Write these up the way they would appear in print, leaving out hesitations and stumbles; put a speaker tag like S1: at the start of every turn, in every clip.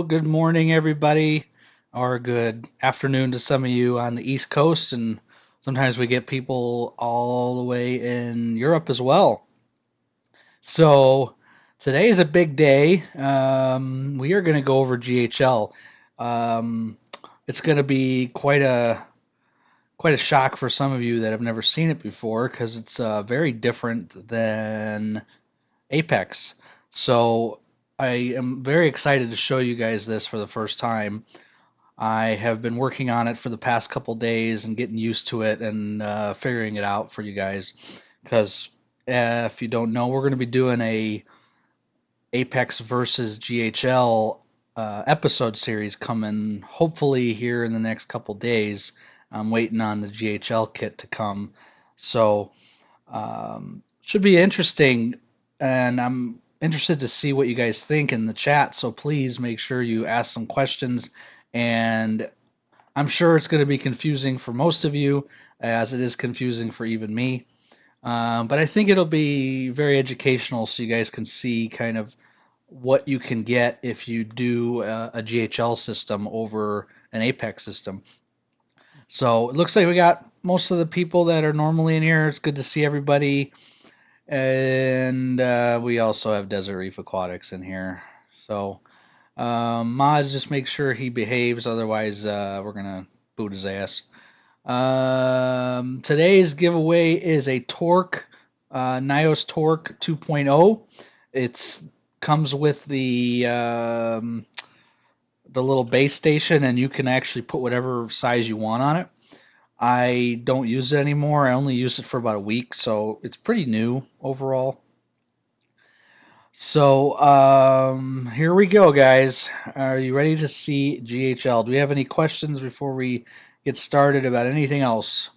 S1: good morning, everybody, or good afternoon to some of you on the East Coast, and sometimes we get people all the way in Europe as well. So today is a big day. We are going to go over GHL. Um, it's going to be quite a shock for some of you that have never seen it before because it's very different than Apex. So I am very excited to show you guys this for the first time. I have been working on it for the past couple days and getting used to it and figuring it out for you guys. Because if you don't know, we're going to be doing a Apex versus GHL episode series coming hopefully here in the next couple days. I'm waiting on the GHL kit to come. So should be interesting, and I'm interested to see what you guys think in the chat. So please make sure you ask some questions, and I'm sure it's going to be confusing for most of you, as it is confusing for even me. But I think it'll be very educational, so you guys can see kind of what you can get if you do a GHL system over an Apex system. So it looks like we got most of the people that are normally in here. It's good to see everybody. And we also have Desert Reef Aquatics in here. So Maz, just make sure he behaves, otherwise we're gonna boot his ass. Today's giveaway is a Torq, Nyos Torq 2.0. It's comes with the little base station, and you can actually put whatever size you want on it. I don't use it anymore. I only used it for about a week, so it's pretty new overall. So here we go, guys. Are you ready to see GHL? Do we have any questions before we get started about anything else?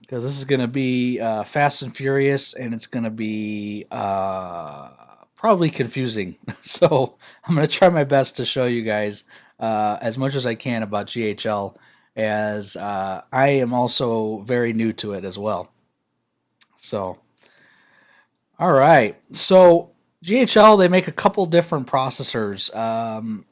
S1: Because this is going to be fast and furious, and it's going to be probably confusing. So I'm going to try my best to show you guys as much as I can about GHL, as I am also very new to it as well. So, all right. So GHL, they make a couple different processors.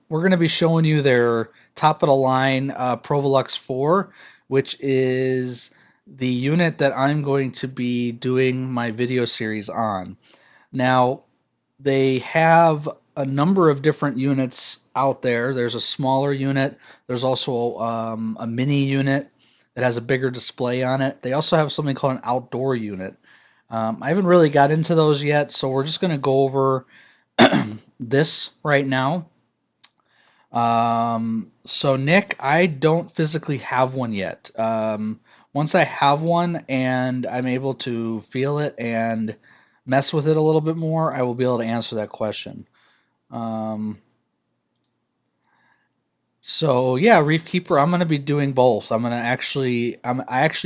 S1: We're going to be showing you their top of the line Provolux 4, which is the unit that I'm going to be doing my video series on. Now, they have a number of different units out there. There's a smaller unit. There's also a mini unit that has a bigger display on it. They also have something called an outdoor unit. I haven't really got into those yet, so we're just going to go over this right now. So Nick, I don't physically have one yet. Once I have one and I'm able to feel it and mess with it a little bit more, I will be able to answer that question. So yeah, Reef Keeper, I'm going to be doing both. I actually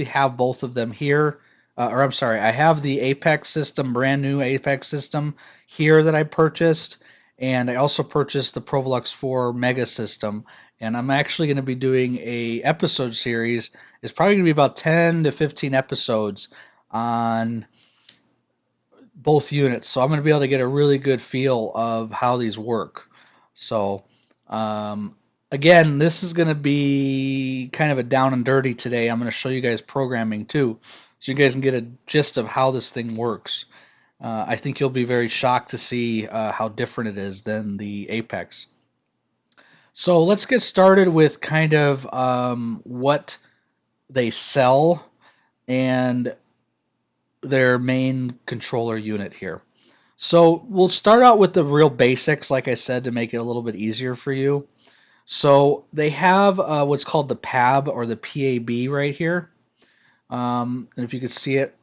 S1: have both of them here. Or I'm sorry, I have the Apex system, brand new Apex system here that I purchased, and I also purchased the Provolux 4 Mega system. And I'm actually going to be doing a episode series. It's probably going to be about 10 to 15 episodes on both units, so I'm going to be able to get a really good feel of how these work. So again, this is going to be kind of a down and dirty today. I'm going to show you guys programming too, so you guys can get a gist of how this thing works. I think you'll be very shocked to see how different it is than the Apex. So let's get started with kind of what they sell and their main controller unit here. So we'll start out with the real basics, like I said, to make it a little bit easier for you. So they have what's called the PAB, or the PAB right here. And if you could see it.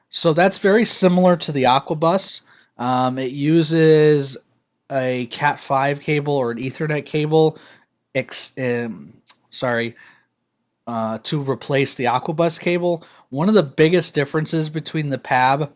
S1: So that's very similar to the Aquabus. It uses a Cat5 cable or an Ethernet cable, to replace the Aquabus cable. One of the biggest differences between the PAB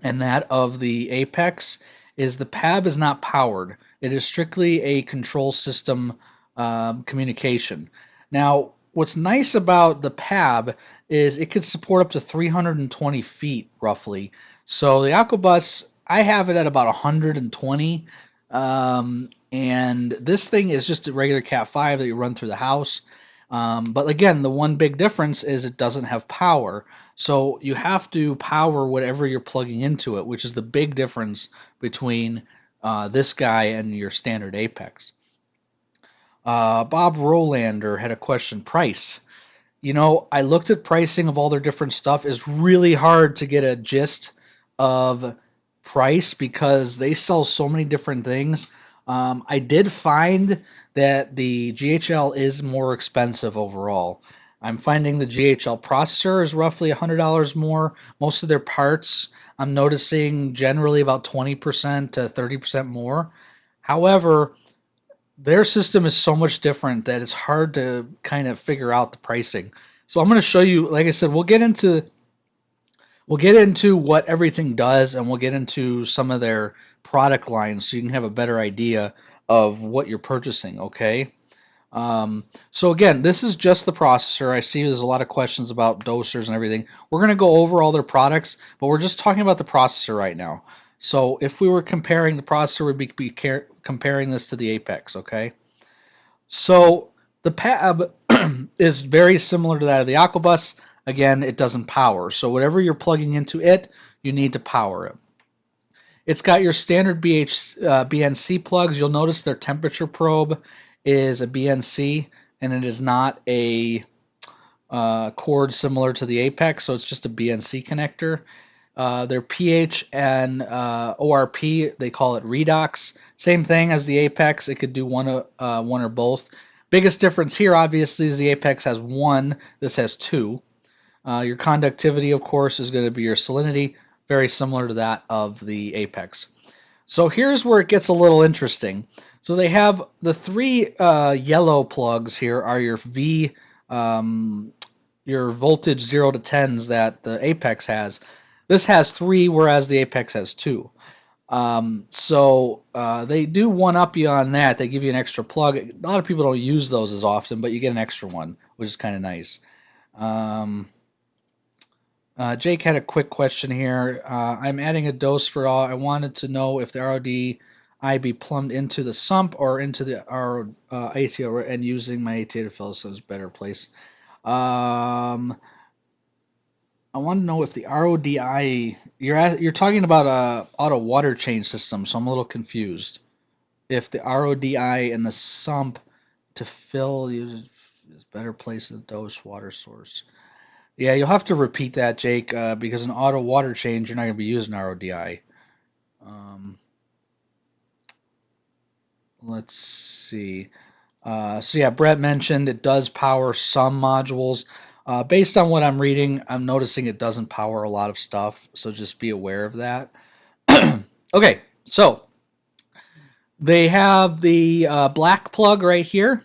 S1: and that of the Apex is the PAB is not powered. It is strictly a control system communication. Now, what's nice about the PAB is it could support up to 320 feet roughly. So the Aquabus, I have it at about 120, And this thing is just a regular Cat 5 that you run through the house. But again, the one big difference is it doesn't have power. So you have to power whatever you're plugging into it, which is the big difference between this guy and your standard Apex. Bob Rolander had a question, price. I looked at pricing of all their different stuff. It's really hard to get a gist of price because they sell so many different things. I did find that the GHL is more expensive overall. I'm finding the GHL processor is roughly $100 more. Most of their parts, I'm noticing generally about 20% to 30% more. However, their system is so much different that it's hard to kind of figure out the pricing. So I'm going to show you, like I said, we'll get into what everything does, and we'll get into some of their product lines so you can have a better idea of what you're purchasing, okay? So again, this is just the processor. I see there's a lot of questions about dosers and everything. We're going to go over all their products, but we're just talking about the processor right now. So if we were comparing the processor, we'd be comparing this to the Apex, okay? So the PAB is very similar to that of the Aquabus. Again, it doesn't power. So whatever you're plugging into it, you need to power it. It's got your standard BNC plugs. You'll notice their temperature probe is a BNC, and it is not a cord similar to the Apex, so it's just a BNC connector. Their pH and ORP, they call it redox. Same thing as the Apex. It could do one or both. Biggest difference here, obviously, is the Apex has one. This has two. Your conductivity, of course, is going to be your salinity, very similar to that of the Apex. So here's where it gets a little interesting. So they have the three yellow plugs here are your your voltage 0 to 10s that the Apex has. This has three, whereas the Apex has two. So they do one up you on that. They give you an extra plug. A lot of people don't use those as often, but you get an extra one, which is kind of nice. Jake had a quick question here. I'm adding a dose for all. I wanted to know if the RODI be plumbed into the sump or into the ATO and using my ATO to fill so it's a better place. I want to know if the RODI you're talking about a auto water change system, so I'm a little confused. If the RODI and the sump to fill is better place than dose water source. Yeah, you'll have to repeat that, Jake, because an auto water change you're not going to be using RODI. Let's see. So yeah, Brett mentioned it does power some modules. Based on what I'm reading, I'm noticing it doesn't power a lot of stuff, so just be aware of that. Okay, so they have the black plug right here,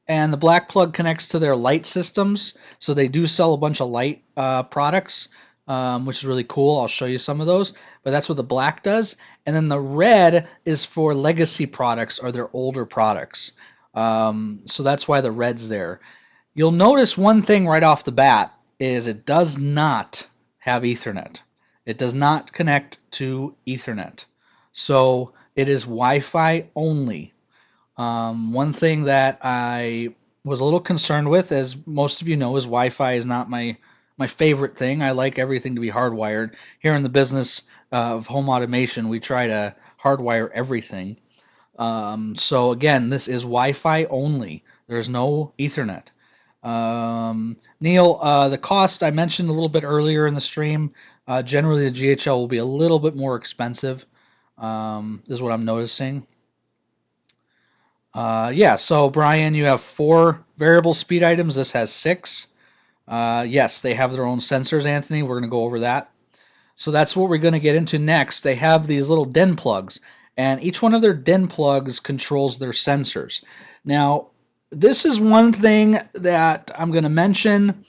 S1: and the black plug connects to their light systems. So they do sell a bunch of light products, which is really cool. I'll show you some of those, but that's what the black does. And then the red is for legacy products or their older products. So that's why the red's there. You'll notice one thing right off the bat is it does not have Ethernet. It does not connect to Ethernet. So it is Wi-Fi only. One thing that I was a little concerned with, as most of you know, is Wi-Fi is not my favorite thing. I like everything to be hardwired. Here in the business of home automation, we try to hardwire everything. So again, this is Wi-Fi only. There's no Ethernet. Neil, the cost I mentioned a little bit earlier in the stream. Generally, the GHL will be a little bit more expensive. Is what I'm noticing. Yeah, so Brian, you have 4 variable speed items. This has 6. Yes, they have their own sensors, Anthony. We're going to go over that. So that's what we're going to get into next. They have these little DIN plugs, and each one of their DIN plugs controls their sensors. Now, this is one thing that I'm going to mention.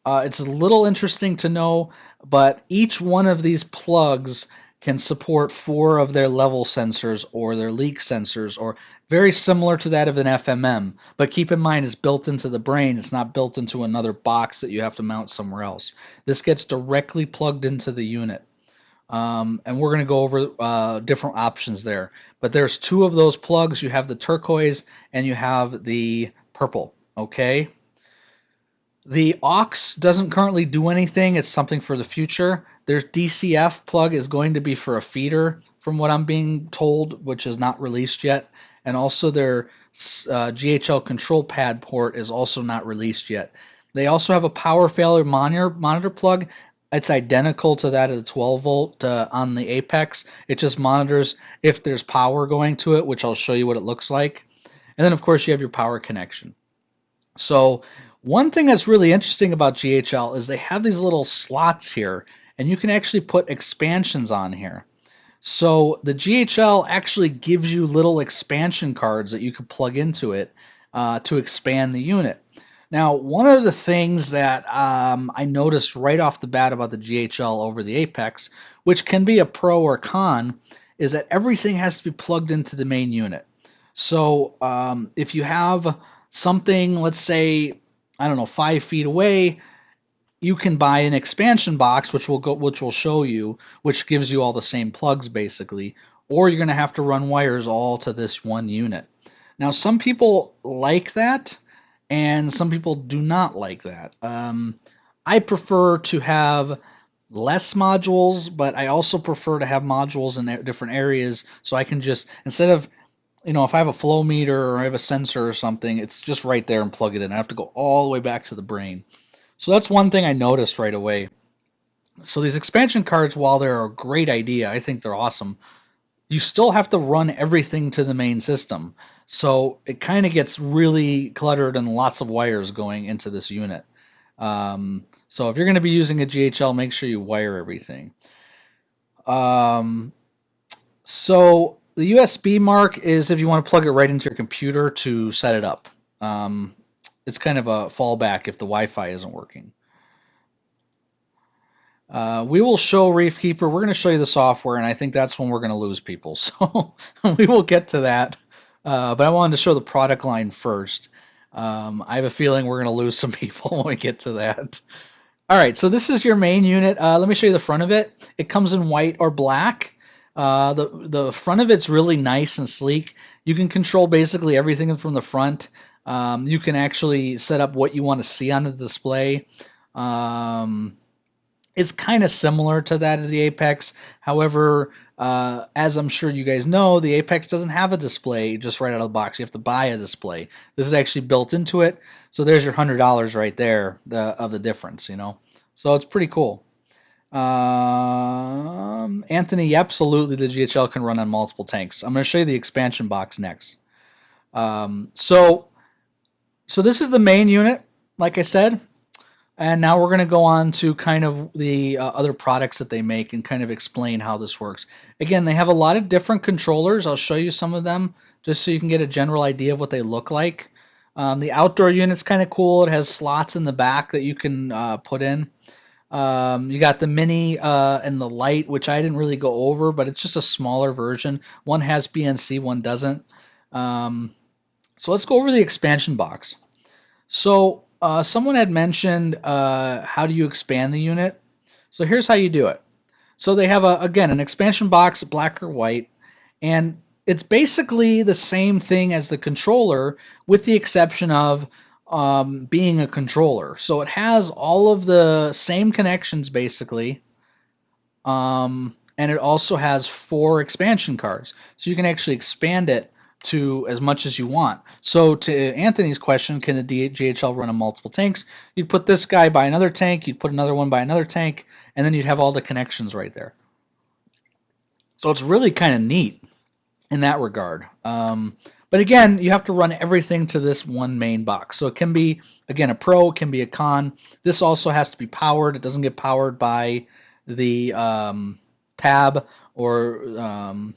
S1: It's a little interesting to know, but each one of these plugs can support 4 of their level sensors or their leak sensors, or very similar to that of an FMM. But keep in mind, it's built into the brain. It's not built into another box that you have to mount somewhere else. This gets directly plugged into the unit. And we're going to go over different options there. But there's two of those plugs. You have the turquoise and you have the purple. Okay. The aux doesn't currently do anything. It's something for the future. Their DCF plug is going to be for a feeder, from what I'm being told, which is not released yet. And also their GHL control pad port is also not released yet. They also have a power failure monitor plug. It's identical to that of the 12 volt on the Apex. It just monitors if there's power going to it, which I'll show you what it looks like. And then, of course, you have your power connection. So one thing that's really interesting about GHL is they have these little slots here, and you can actually put expansions on here. So the GHL actually gives you little expansion cards that you can plug into it to expand the unit. Now, one of the things that I noticed right off the bat about the GHL over the Apex, which can be a pro or con, is that everything has to be plugged into the main unit. So if you have something, let's say, I don't know, 5 feet away, you can buy an expansion box, which will show you, which gives you all the same plugs basically, or you're going to have to run wires all to this one unit. Now, some people like that, and some people do not like that. I prefer to have less modules, but I also prefer to have modules in different areas, so I can just, instead of, if I have a flow meter or I have a sensor or something, it's just right there and plug it in. I have to go all the way back to the brain. So that's one thing I noticed right away. So these expansion cards, while they're a great idea, I think they're awesome, you still have to run everything to the main system. So it kind of gets really cluttered and lots of wires going into this unit. So if you're going to be using a GHL, make sure you wire everything. So the USB mark is if you want to plug it right into your computer to set it up. It's kind of a fallback if the Wi-Fi isn't working. We will show Reef Keeper. We're going to show you the software, and I think that's when we're going to lose people. So we will get to that. But I wanted to show the product line first. I have a feeling we're going to lose some people when we get to that. All right, so this is your main unit. Let me show you the front of it. It comes in white or black. The front of it's really nice and sleek. You can control basically everything from the front. You can actually set up what you want to see on the display. It's kind of similar to that of the Apex. However, as I'm sure you guys know, the Apex doesn't have a display just right out of the box. You have to buy a display. This is actually built into it. So there's your $100 right there of the difference, So it's pretty cool. Anthony, absolutely, the GHL can run on multiple tanks. I'm going to show you the expansion box next. So this is the main unit, like I said. And now we're going to go on to kind of the other products that they make and kind of explain how this works. Again, they have a lot of different controllers. I'll show you some of them just so you can get a general idea of what they look like. The outdoor unit's kind of cool. It has slots in the back that you can put in. You got the mini and the light, which I didn't really go over, but it's just a smaller version. One has BNC, one doesn't. So let's go over the expansion box. So someone had mentioned how do you expand the unit. So here's how you do it. So they have, again, an expansion box, black or white, and it's basically the same thing as the controller with the exception of being a controller. So it has all of the same connections basically, and it also has 4 expansion cards. So you can actually expand it to as much as you want. So to Anthony's question, can the GHL run on multiple tanks? You'd put this guy by another tank, you'd put another one by another tank, and then you'd have all the connections right there. So it's really kind of neat in that regard. But again, you have to run everything to this one main box. So it can be, again, a pro, it can be a con. This also has to be powered. It doesn't get powered by the tab or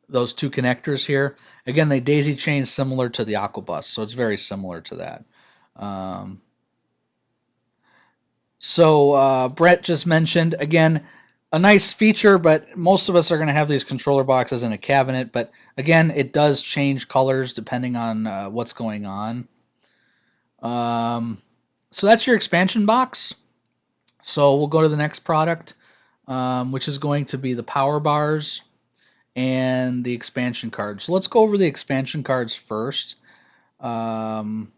S1: those 2 connectors here. Again, they daisy chain similar to the Aquabus, so it's very similar to that. Brett just mentioned, again, a nice feature, but most of us are going to have these controller boxes in a cabinet. But again, it does change colors depending on what's going on. So that's your expansion box. So we'll go to the next product. which is going to be the power bars and the expansion cards. So let's go over the expansion cards first. Um,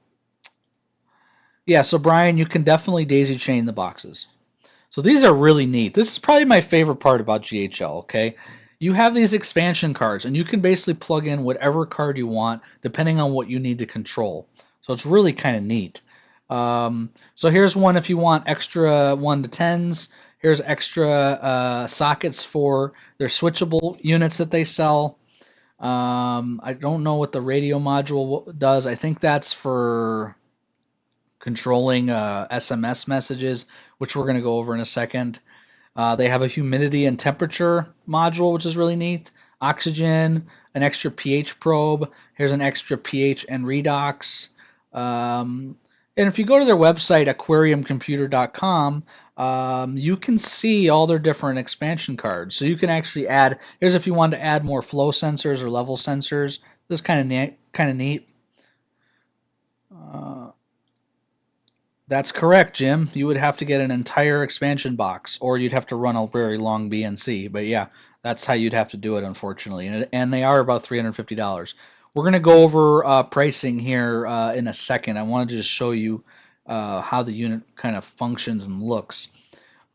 S1: yeah, so Brian, you can definitely daisy chain the boxes. So these are really neat. This is probably my favorite part about GHL, okay? You have these expansion cards, and you can basically plug in whatever card you want depending on what you need to control. So it's really kind of neat. So here's one if you want extra 1 to 10s. Here's extra sockets for their switchable units that they sell. I don't know what the radio module does. I think that's for controlling SMS messages, which we're going to go over in a second. They have a humidity and temperature module, which is really neat. Oxygen, an extra pH probe. Here's an extra pH and redox. And if you go to their website, aquariumcomputer.com, you can see all their different expansion cards. So you can actually add. Here's if you want to add more flow sensors or level sensors. This is kind of neat. That's correct, Jim. You would have to get an entire expansion box, or you'd have to run a very long BNC. But yeah, that's how you'd have to do it, unfortunately. And they are about $350. We're going to go over pricing here in a second. I wanted to just show you how the unit kind of functions and looks.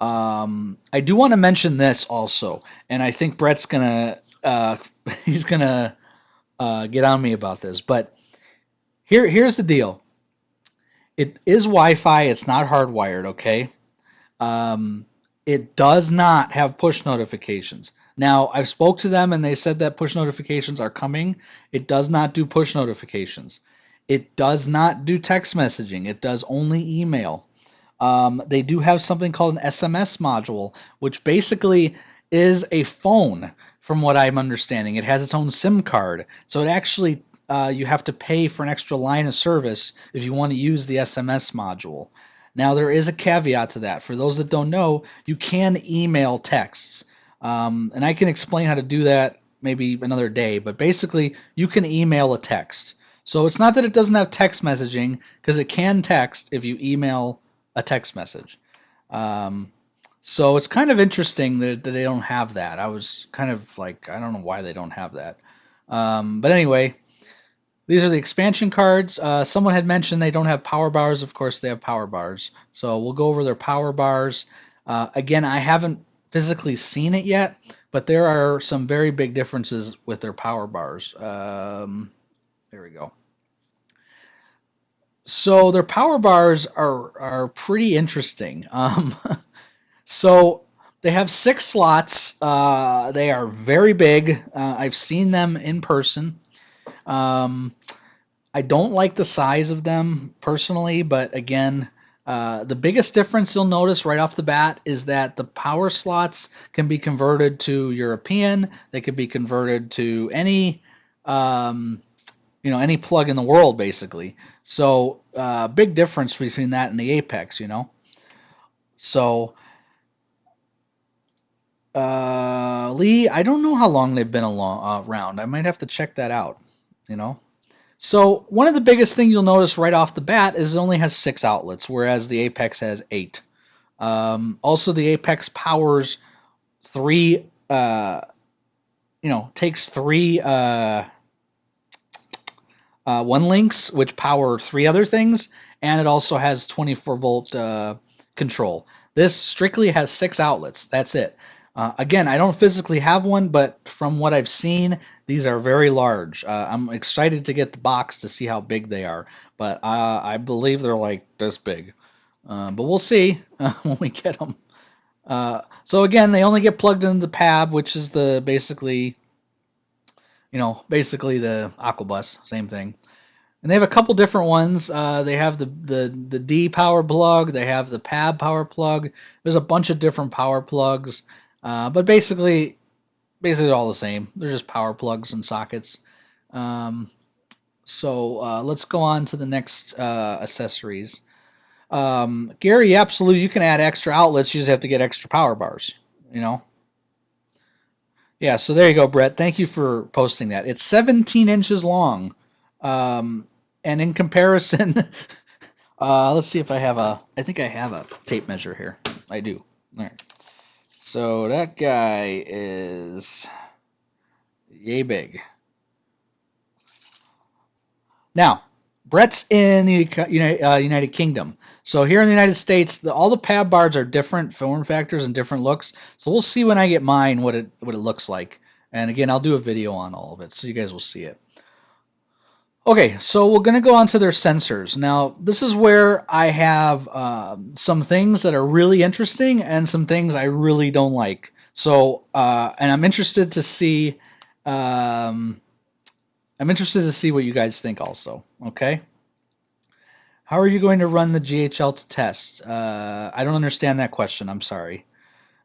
S1: I do want to mention this also, and I think Brett's gonna he's gonna get on me about this. But here's the deal. It is Wi-Fi. It's not hardwired, okay? It does not have push notifications. Now, I've spoke to them and they said that push notifications are coming. It does not do push notifications. It does not do text messaging. It does only email. They do have something called an SMS module, which basically is a phone, from what I'm understanding. It has its own SIM card. So it actually you have to pay for an extra line of service if you want to use the SMS module. Now, there is a caveat to that. For those that don't know, you can email texts. And I can explain how to do that maybe another day, but basically, you can email a text. So it's not that it doesn't have text messaging, because it can text if you email a text message. So it's kind of interesting that they don't have that. I was kind of like, I don't know why they don't have that. But anyway, these are the expansion cards. Someone had mentioned they don't have power bars. Of course, they have power bars. So we'll go over their power bars. Again, I haven't physically seen it yet, but there are some very big differences with their power bars. There we go. So their power bars are pretty interesting. So they have 6 slots. They are very big. I've seen them in person. I don't like the size of them personally, but again, the biggest difference you'll notice right off the bat is that the power slots can be converted to European. They could be converted to any, any plug in the world, basically. So, big difference between that and the Apex, So, Lee, I don't know how long they've been around. I might have to check that out, So one of the biggest things you'll notice right off the bat is it only has 6 outlets, whereas the Apex has 8. Also, the Apex powers 3, takes 3 one links, which power 3 other things, and it also has 24-volt control. This strictly has 6 outlets. That's it. Again, I don't physically have one, but from what I've seen, these are very large. I'm excited to get the box to see how big they are, but I believe they're like this big. But we'll see when we get them. So again, they only get plugged into the PAB, which is basically the Aquabus, same thing. And they have a couple different ones. They have the D power plug. They have the PAB power plug. There's a bunch of different power plugs. But basically all the same. They're just power plugs and sockets. So let's go on to the next accessories. Gary, absolutely, you can add extra outlets. You just have to get extra power bars, Yeah, so there you go, Brett. Thank you for posting that. It's 17 inches long. And in comparison, let's see if I think I have a tape measure here. I do. All right. So that guy is yay big. Now, Brett's in the United Kingdom. So here in the United States, all the pad bars are different form factors and different looks. So we'll see when I get mine what it looks like. And again, I'll do a video on all of it, so you guys will see it. Okay, so we're going to go on to their sensors. Now, this is where I have some things that are really interesting and some things I really don't like. So, and I'm interested to see, what you guys think also. Okay, how are you going to run the GHL test? I don't understand that question. I'm sorry.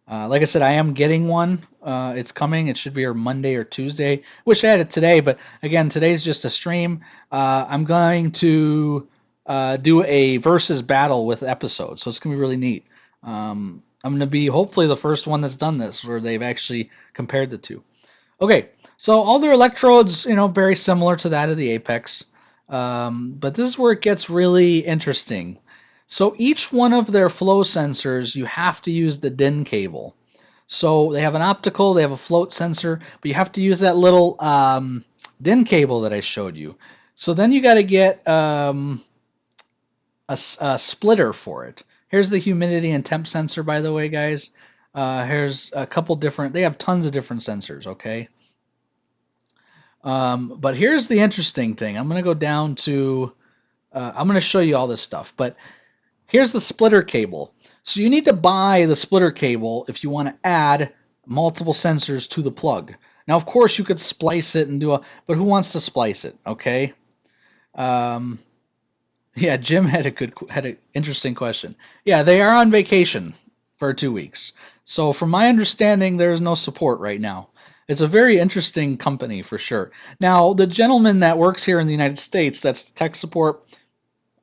S1: Like I said, I am getting one. It's coming. It should be our Monday or Tuesday. Wish I had it today, but again, today's just a stream. I'm going to do a versus battle with episodes, so it's gonna be really neat. I'm gonna be hopefully the first one that's done this, where they've actually compared the two. Okay, so all their electrodes, very similar to that of the Apex, but this is where it gets really interesting. So each one of their flow sensors, you have to use the DIN cable. So they have an optical, they have a float sensor, but you have to use that little DIN cable that I showed you. So then you got to get a splitter for it. Here's the humidity and temp sensor, by the way, guys. Here's a couple different, they have tons of different sensors, okay? But here's the interesting thing. I'm going to go down to, I'm going to show you all this stuff, but here's the splitter cable. So you need to buy the splitter cable if you want to add multiple sensors to the plug. Now, of course, you could splice it and but who wants to splice it? Okay. Yeah, Jim had an interesting question. Yeah, they are on vacation for 2 weeks. So from my understanding, there is no support right now. It's a very interesting company for sure. Now, the gentleman that works here in the United States, that's tech support,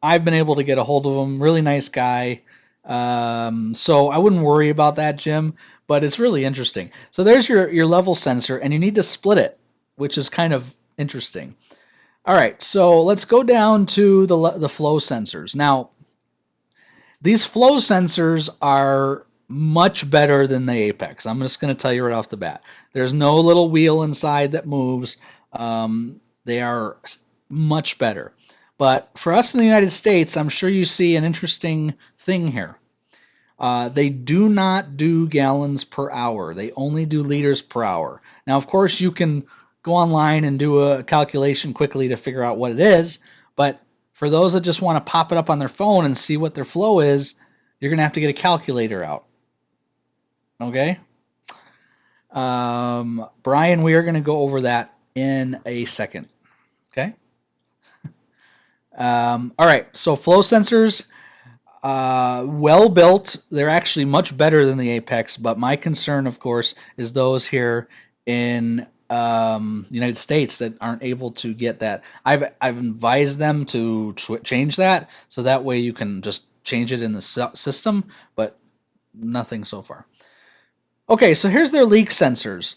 S1: I've been able to get a hold of him. Really nice guy. So I wouldn't worry about that, Jim, but it's really interesting. So there's your level sensor, and you need to split it, which is kind of interesting. All right, so let's go down to the flow sensors. Now, these flow sensors are much better than the Apex. I'm just going to tell you right off the bat. There's no little wheel inside that moves. They are much better. But for us in the United States, I'm sure you see an interesting thing here. They do not do gallons per hour. They only do liters per hour. Now, of course, you can go online and do a calculation quickly to figure out what it is, but for those that just want to pop it up on their phone and see what their flow is, you're going to have to get a calculator out. Okay? Brian, we are going to go over that in a second. Okay? All right, so flow sensors, well built. They're actually much better than the Apex, but my concern, of course, is those here in the United States that aren't able to get that. I've advised them to change that, so that way you can just change it in the system, but nothing so far. Okay, so here's their leak sensors.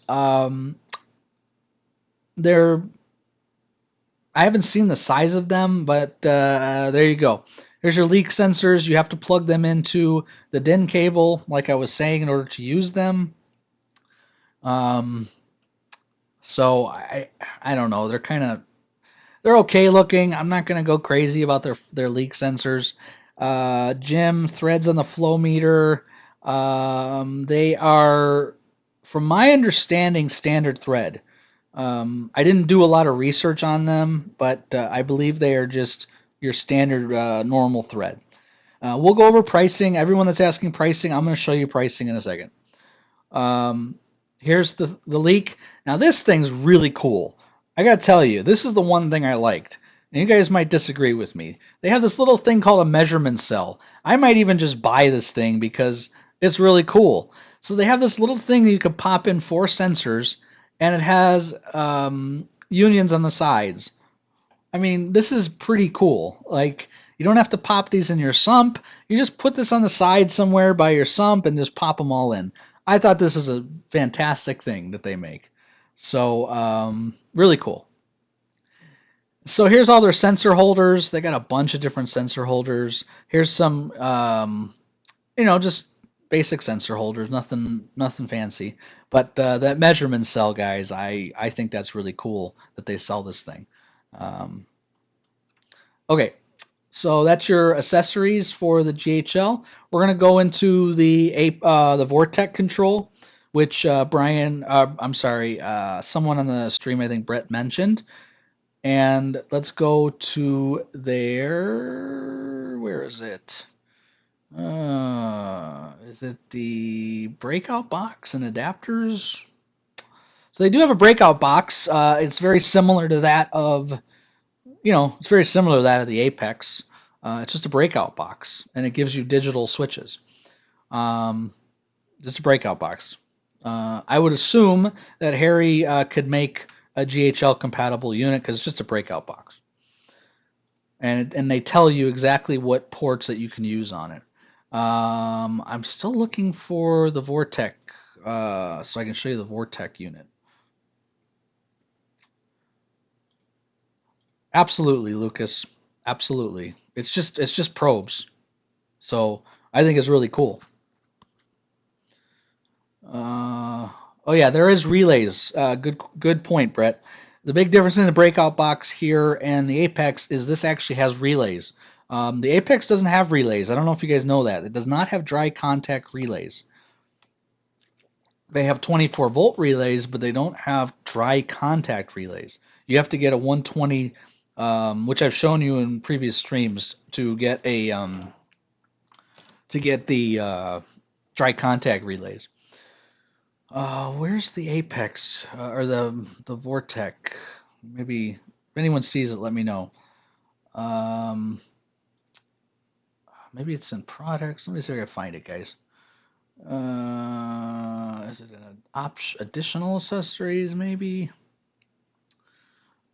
S1: I haven't seen the size of them, but there you go. Here's your leak sensors. You have to plug them into the DIN cable, like I was saying, in order to use them. So I don't know. They're okay looking. I'm not gonna go crazy about their leak sensors. Jim, threads on the flow meter. They are, from my understanding, standard thread. I didn't do a lot of research on them, but I believe they are just your standard normal thread. We'll go over pricing. Everyone that's asking pricing, I'm going to show you pricing in a second. Here's the leak. Now this thing's really cool. I got to tell you, this is the one thing I liked. And you guys might disagree with me. They have this little thing called a measurement cell. I might even just buy this thing because it's really cool. So they have this little thing that you could pop in 4 sensors, and it has unions on the sides. I mean, this is pretty cool. Like, you don't have to pop these in your sump. You just put this on the side somewhere by your sump and just pop them all in. I thought this is a fantastic thing that they make. So, really cool. So here's all their sensor holders. They got a bunch of different sensor holders. Here's some, just basic sensor holders, nothing fancy. But that measurement cell, guys, I think that's really cool that they sell this thing. Um, okay, so that's your accessories for the GHL. We're gonna go into the Vortec control, which someone on the stream, I think Brett mentioned. And let's go to there. Where is it? Is it the breakout box and adapters? So they do have a breakout box. It's very similar to that of, it's very similar to that of the Apex. It's just a breakout box, and it gives you digital switches. Um, just a breakout box. I would assume that Harry could make a GHL compatible unit because it's just a breakout box, and they tell you exactly what ports that you can use on it. I'm still looking for the Vortec, so I can show you the Vortec unit. Absolutely, Lucas. Absolutely. It's just probes. So I think it's really cool. Oh yeah, there is relays. Good point, Brett. The big difference in the breakout box here and the Apex is this actually has relays. The Apex doesn't have relays. I don't know if you guys know that. It does not have dry contact relays. They have 24-volt relays, but they don't have dry contact relays. You have to get a 120, which I've shown you in previous streams, to get the dry contact relays. Where's the Apex or the Vortec? Maybe if anyone sees it, let me know. Maybe it's in products. Let me see if I can find it, guys. Is it an additional accessories? Maybe.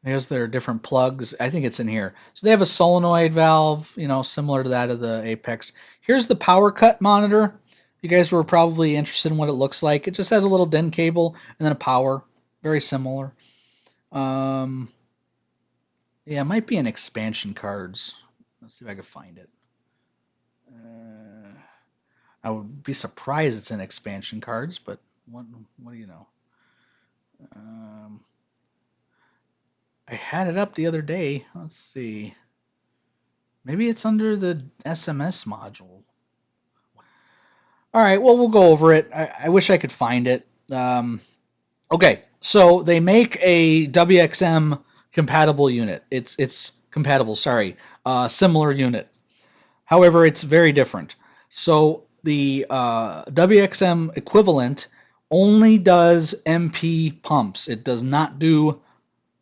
S1: Here's their different plugs. I think it's in here. So they have a solenoid valve, similar to that of the Apex. Here's the power cut monitor. You guys were probably interested in what it looks like. It just has a little DIN cable and then a power. Very similar. Yeah, it might be in expansion cards. Let's see if I can find it. I would be surprised it's in expansion cards, but what do you know? I had it up the other day. Let's see. Maybe it's under the SMS module. All right, well, we'll go over it. I wish I could find it. Okay, so they make a WXM compatible unit. It's compatible, sorry, similar unit. However, it's very different. So the WXM equivalent only does MP pumps. It does not do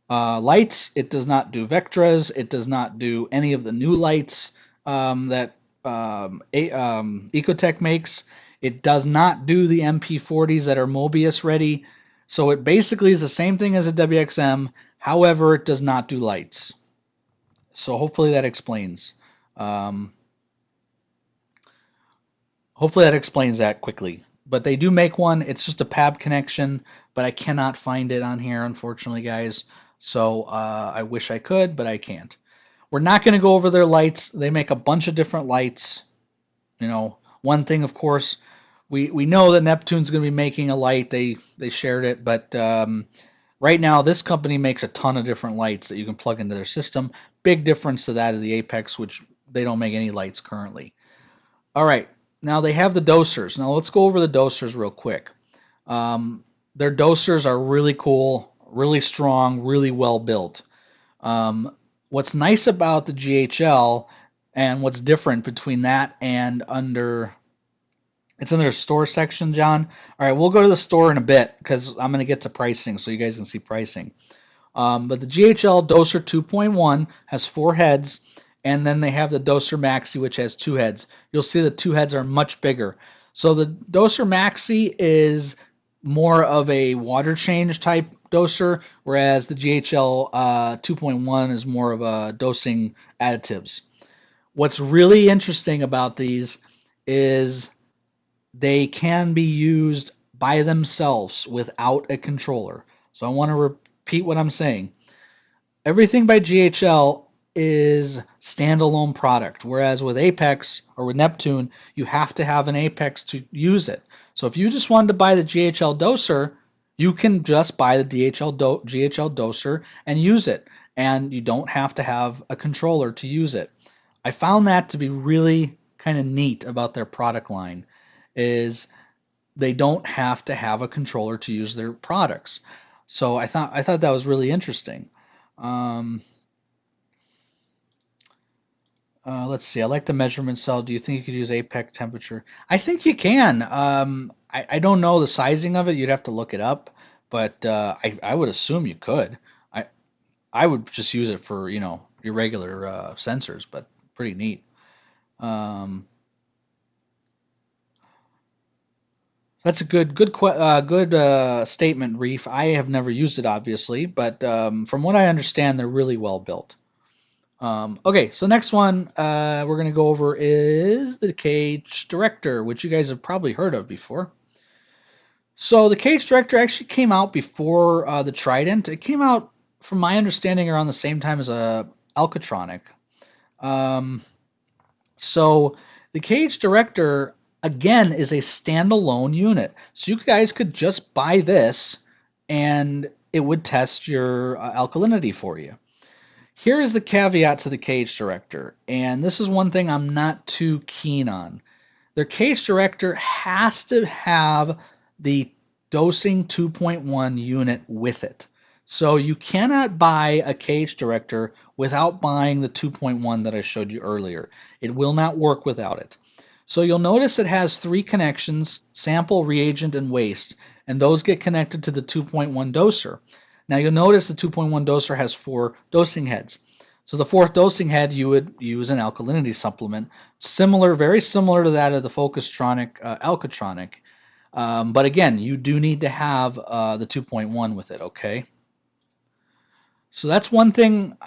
S1: lights. It does not do Vectras. It does not do any of the new lights that Ecotech makes. It does not do the MP40s that are Mobius ready. So it basically is the same thing as a WXM. However, it does not do lights. So hopefully that explains. Hopefully that explains that quickly. But they do make one. It's just a PAB connection, but I cannot find it on here, unfortunately, guys. So I wish I could, but I can't. We're not going to go over their lights. They make a bunch of different lights. One thing, of course, we know that Neptune's going to be making a light. They shared it, but right now this company makes a ton of different lights that you can plug into their system. Big difference to that of the Apex, which they don't make any lights currently. All right, now they have the dosers. Now let's go over the dosers real quick. Their dosers are really cool, really strong, really well built. What's nice about the GHL and what's different between that and it's in their store section, John. All right, we'll go to the store in a bit because I'm going to get to pricing so you guys can see pricing. But the GHL Doser 2.1 has 4 heads, and then they have the Doser Maxi, which has 2 heads. You'll see the 2 heads are much bigger. So the Doser Maxi is more of a water change type doser, whereas the GHL 2.1 is more of a dosing additives. What's really interesting about these is they can be used by themselves without a controller. So I want to repeat what I'm saying. Everything by GHL is standalone product. Whereas with Apex or with Neptune, you have to have an Apex to use it. So if you just wanted to buy the GHL doser, you can just buy the GHL doser and use it. And you don't have to have a controller to use it. I found that to be really kind of neat about their product line is they don't have to have a controller to use their products. So I thought that was really interesting. Um, let's see. I like the measurement cell. Do you think you could use apex temperature? I think you can. I don't know the sizing of it. You'd have to look it up, but I would assume you could. I I would just use it for your regular sensors, but pretty neat. Um, that's a good statement, Reef. I have never used it, obviously, but from what I understand, they're really well built. Okay, so next one we're going to go over is the Cage Director, which you guys have probably heard of before. So the Cage Director actually came out before the Trident. It came out, from my understanding, around the same time as a Alcatronic. Um, so the Cage Director, again, is a standalone unit. So you guys could just buy this and it would test your alkalinity for you. Here is the caveat to the Cage Director, and this is one thing I'm not too keen on. Their Cage Director has to have the dosing 2.1 unit with it. So you cannot buy a Cage Director without buying the 2.1 that I showed you earlier. It will not work without it. So you'll notice it has three connections: sample, reagent, and waste, and those get connected to the 2.1 doser. Now you'll notice the 2.1 doser has four dosing heads. So the fourth dosing head, you would use an alkalinity supplement, very similar to that of the Focustronic Alcatronic. But again, you do need to have the 2.1 with it, okay? So that's one thing.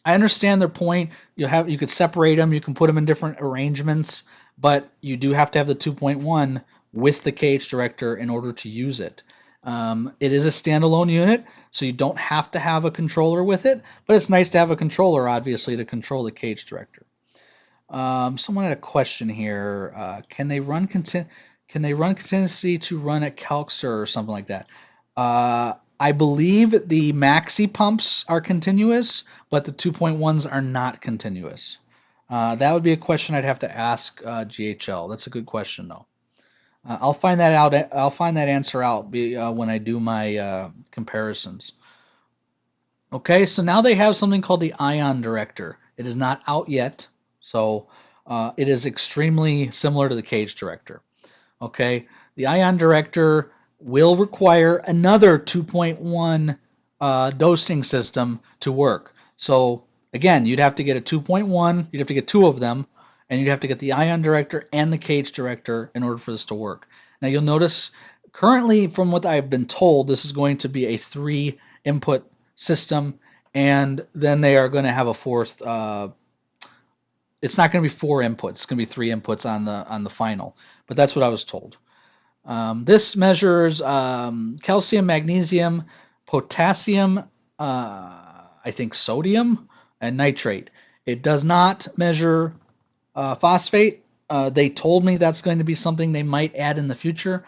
S1: I understand their point. You could separate them, you can put them in different arrangements, but you do have to have the 2.1 with the Cage Director in order to use it. It is a standalone unit, so you don't have to have a controller with it, but it's nice to have a controller, obviously, to control the Cage Director. Someone had a question here. Can they run continuously to run a Calxer or something like that? I believe the maxi pumps are continuous, but the 2.1s are not continuous. That would be a question I'd have to ask GHL. That's a good question, though. I'll find that out. I'll find that answer out when I do my comparisons. Okay, so now they have something called the Ion Director. It is not out yet, so it is extremely similar to the Cage Director. Okay, the Ion Director will require another 2.1 dosing system to work. So again, you'd have to get a 2.1, you'd have to get two of them, and you'd have to get the Ion Director and the Cage Director in order for this to work. Now you'll notice currently, from what I've been told, this is going to be a 3-input system, and then they are going to have a fourth. It's not going to be 4 inputs. It's going to be 3 inputs on the final. But that's what I was told. This measures calcium, magnesium, potassium, I think sodium, and nitrate. It does not measure phosphate. They told me that's going to be something they might add in the future,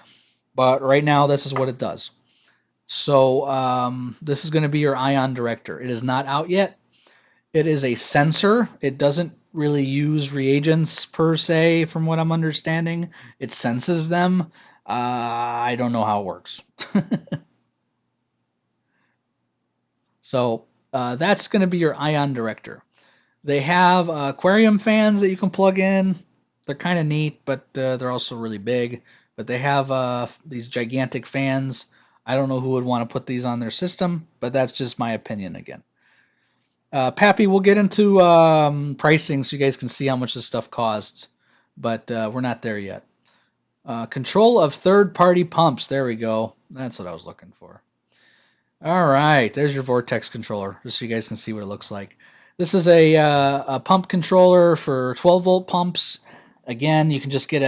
S1: but right now this is what it does. So this is going to be your Ion Director. It is not out yet. It is a sensor. It doesn't really use reagents per se, from what I'm understanding. It senses them. I don't know how it works. So that's going to be your Ion Director. They have aquarium fans that you can plug in. They're kind of neat, but they're also really big. But they have these gigantic fans. I don't know who would want to put these on their system, but that's just my opinion again. Pappy, we'll get into pricing so you guys can see how much this stuff costs, but we're not there yet. Control of third-party pumps. There we go. That's what I was looking for. All right, there's your Vortex controller, just so you guys can see what it looks like. This is a pump controller for 12-volt pumps. Again, you can just get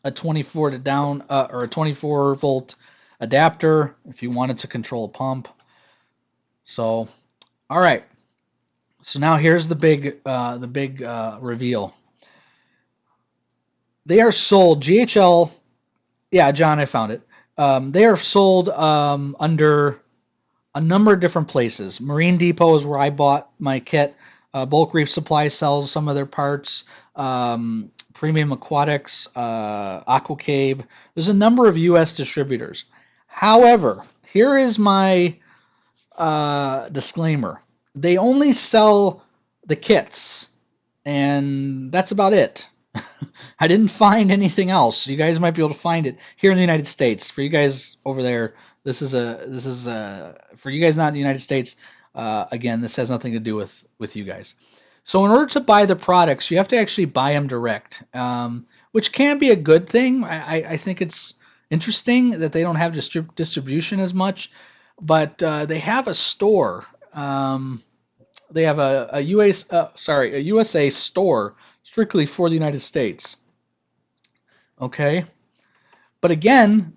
S1: a 24 to down or a 24-volt adapter if you wanted to control a pump. So, all right. So now here's the big reveal. They are sold GHL. Yeah, John, I found it. They are sold under a number of different places. Marine Depot is where I bought my kit. Bulk Reef Supply sells some of their parts. Premium Aquatics, Aquacave. There's a number of U.S. distributors. However, here is my disclaimer. They only sell the kits, and that's about it. I didn't find anything else. You guys might be able to find it here in the United States. For you guys over there, this is for you guys not in the United States. Again, this has nothing to do with you guys. So in order to buy the products, you have to actually buy them direct, which can be a good thing. I think it's interesting that they don't have distribution as much, but they have a store. They have a USA store strictly for the United States. Okay, but again,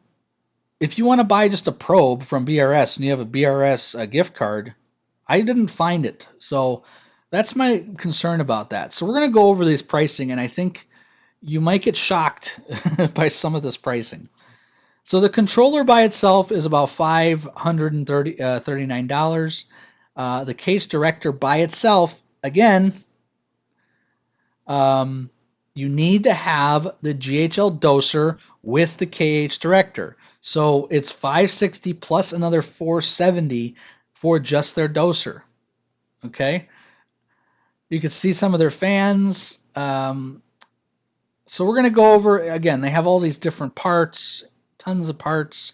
S1: if you want to buy just a probe from BRS and you have a BRS gift card, I didn't find it. So that's my concern about that. So we're going to go over this pricing, and I think you might get shocked by some of this pricing. So the controller by itself is about $539. The case director by itself, again, you need to have the GHL doser with the KH director. So it's $560 plus another $470 for just their doser. Okay. You can see some of their fans. So we're going to go over, again, they have all these different parts, tons of parts,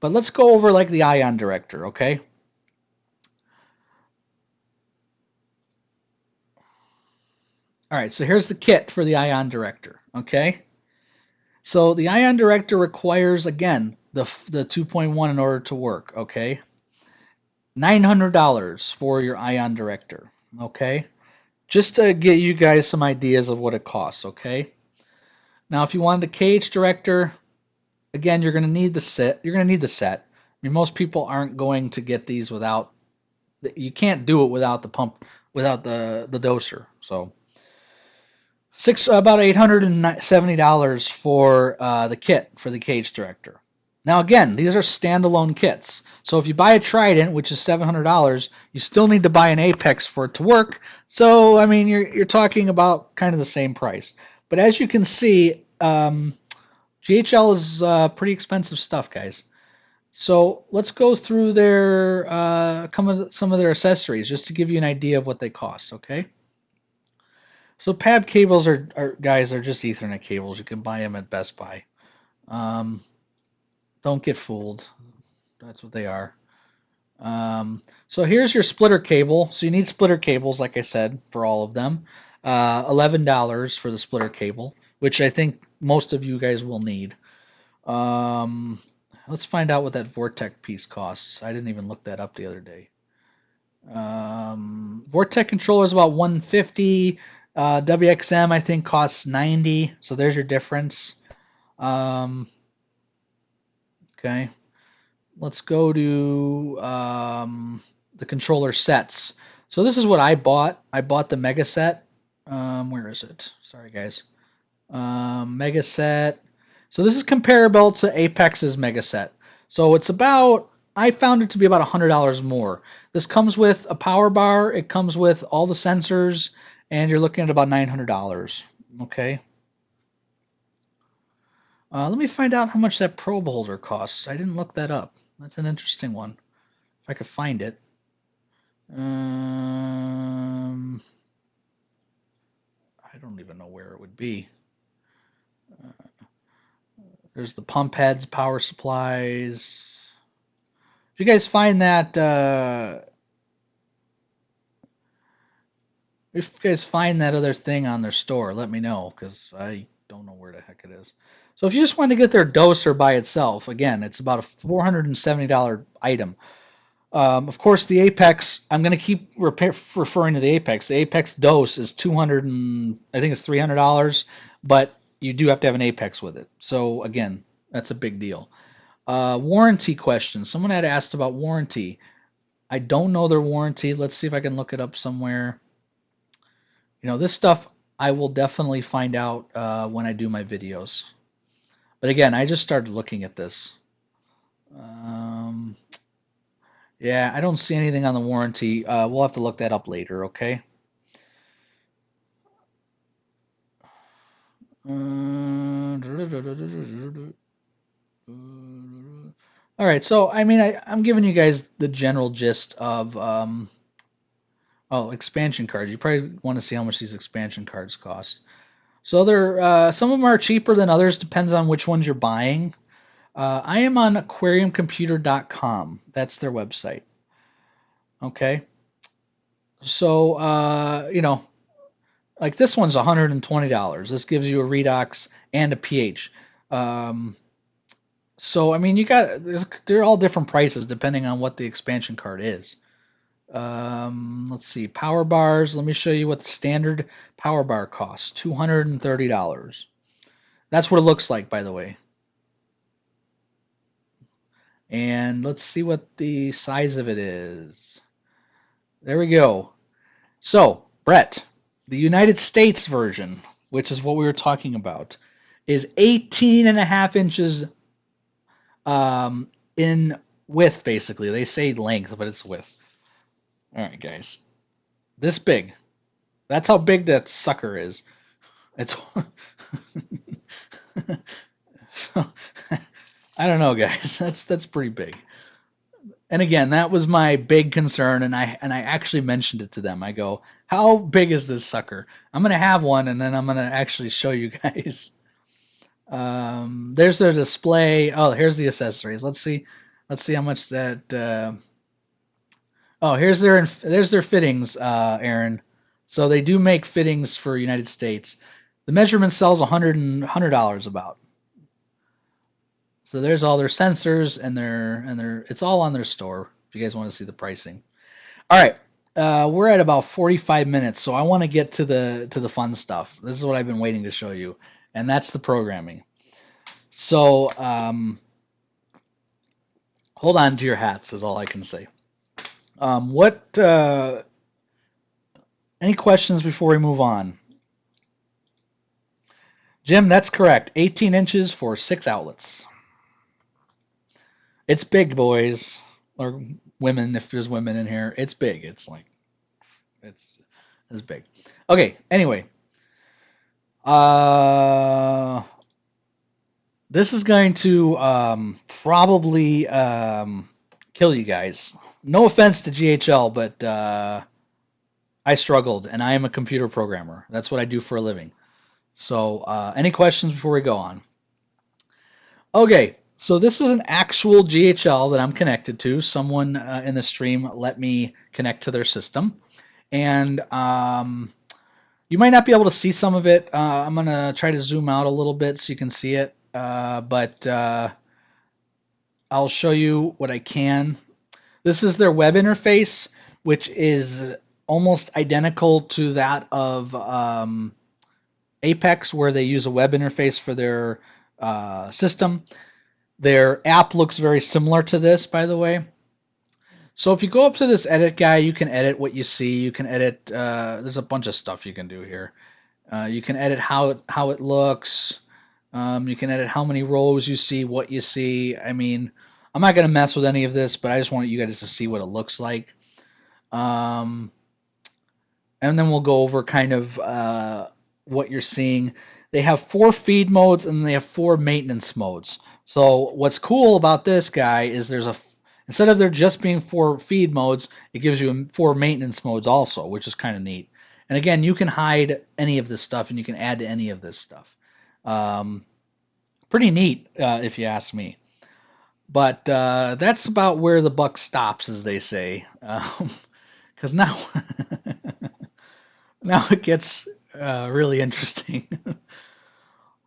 S1: but let's go over like the ion director, okay? All right, so here's the kit for the ion director, okay? So the ion director requires, again, the 2.1 in order to work, okay? $900 for your ion director, okay? Just to get you guys some ideas of what it costs, okay? Now, if you wanted a KH director, again, you're going to need the set. You're going to need the set. I mean, most people aren't going to get these without. You can't do it without the pump, without the doser. So about $870 for the kit for the KH director. Now, again, these are standalone kits. So if you buy a Trident, which is $700, you still need to buy an Apex for it to work. So I mean, you're talking about kind of the same price. But as you can see, GHL is pretty expensive stuff, guys. So let's go through their some of their accessories just to give you an idea of what they cost. Okay. So PAB cables are guys are just Ethernet cables. You can buy them at Best Buy. Don't get fooled. That's what they are. So here's your splitter cable. So you need splitter cables, like I said, for all of them. $11 for the splitter cable, which I think most of you guys will need. Let's find out what that Vortec piece costs. I didn't even look that up the other day. Vortec controller is about $150. WXM I think costs $90. So there's your difference. Okay. Let's go to the controller sets. So this is what I bought. I bought the Mega Set. Where is it? Sorry, guys. Mega Set. So this is comparable to Apex's Mega Set. So it's about, I found it to be about $100 more. This comes with a power bar. It comes with all the sensors, and you're looking at about $900. Okay. Let me find out how much that probe holder costs. I didn't look that up. That's an interesting one. If I could find it. I don't even know where it would be. There's the pump heads, power supplies. If you guys find that, other thing on their store, let me know, because I don't know where the heck it is. So if you just want to get their doser by itself, again, it's about a $470 item. Of course, the Apex, I'm going to keep referring to the Apex. The Apex dose is I think it's $300, but you do have to have an Apex with it. So again, that's a big deal. Warranty question. Someone had asked about warranty. I don't know their warranty. Let's see if I can look it up somewhere. This stuff I will definitely find out when I do my videos. But again, I just started looking at this. Um, yeah, I don't see anything on the warranty. We'll have to look that up later, okay? All right, so I mean, I'm giving you guys the general gist of expansion cards. You probably want to see how much these expansion cards cost. So they're some of them are cheaper than others, depends on which ones you're buying. I am on aquariumcomputer.com. That's their website. Okay. So like this one's $120. This gives you a redox and a pH. Um, so I mean, they're all different prices depending on what the expansion card is. Let's see, power bars. Let me show you what the standard power bar costs. $230. That's what it looks like, by the way. And let's see what the size of it is. There we go. So, Brett, the United States version, which is what we were talking about, is 18 and a half inches in width, basically. They say length, but it's width. All right, guys. This big. That's how big that sucker is. It's so I don't know, guys. That's pretty big. And again, that was my big concern, and I actually mentioned it to them. I go, "How big is this sucker? I'm gonna have one, and then I'm gonna actually show you guys." There's their display. Oh, here's the accessories. Let's see how much that. Oh, there's their fittings, Aaron. So they do make fittings for United States. The measurement sells $100 about. So there's all their sensors and their it's all on their store if you guys want to see the pricing. All right. We're at about 45 minutes, so I want to get to the fun stuff. This is what I've been waiting to show you, and that's the programming. So hold on to your hats is all I can say. Any questions before we move on? Jim, that's correct. 18 inches for 6 outlets. It's big, boys, or women, if there's women in here. It's big. It's big. Okay, anyway. This is going to probably kill you guys. No offense to GHL, but I struggled, and I am a computer programmer. That's what I do for a living. So any questions before we go on? Okay, so this is an actual GHL that I'm connected to. Someone in the stream let me connect to their system. And you might not be able to see some of it. I'm going to try to zoom out a little bit so you can see it. But I'll show you what I can. This is their web interface, which is almost identical to that of Apex, where they use a web interface for their system. Their app looks very similar to this, by the way. So if you go up to this edit guy, you can edit what you see. You can edit. There's a bunch of stuff you can do here. You can edit how it looks. You can edit how many rows you see, what you see. I mean, I'm not going to mess with any of this, but I just want you guys to see what it looks like. And then we'll go over kind of what you're seeing. They have 4 feed modes and they have 4 maintenance modes. So what's cool about this guy is instead of there just being 4 feed modes, it gives you 4 maintenance modes also, which is kind of neat. And again, you can hide any of this stuff and you can add to any of this stuff. Pretty neat, if you ask me. But that's about where the buck stops, as they say. Because now, now it gets really interesting.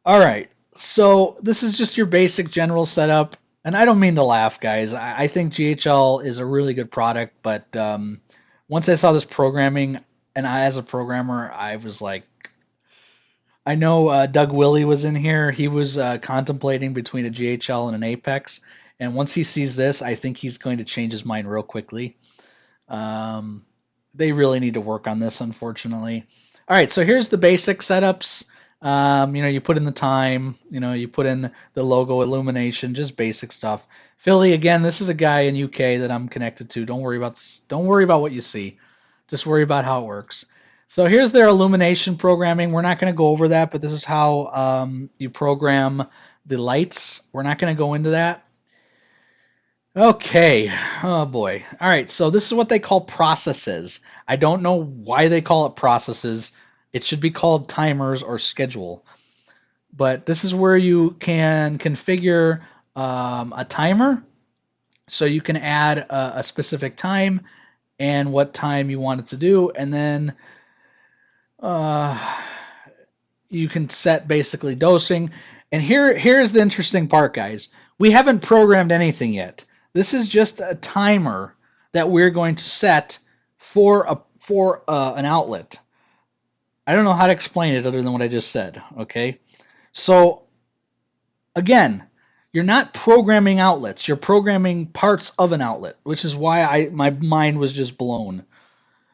S1: All right, so this is just your basic general setup. And I don't mean to laugh, guys. I think GHL is a really good product, but once I saw this programming, and as a programmer, I was like, I know Doug Willie was in here. He was contemplating between a GHL and an Apex. And once he sees this, I think he's going to change his mind real quickly. They really need to work on this, unfortunately. All right, so here's the basic setups. You put in the time, you put in the logo illumination, just basic stuff. Philly, again, this is a guy in UK that I'm connected to. Don't worry about what you see. Just worry about how it works. So here's their illumination programming. We're not going to go over that, but this is how you program the lights. We're not going to go into that. Okay. Oh boy. All right. So this is what they call processes. I don't know why they call it processes. It should be called timers or schedule. But this is where you can configure a timer. So you can add a specific time and what time you want it to do. And then uh, you can set basically dosing. And here's the interesting part, guys. We haven't programmed anything yet. This is just a timer that we're going to set for an outlet. I don't know how to explain it other than what I just said. Okay, so again, you're not programming outlets. You're programming parts of an outlet, which is why my mind was just blown.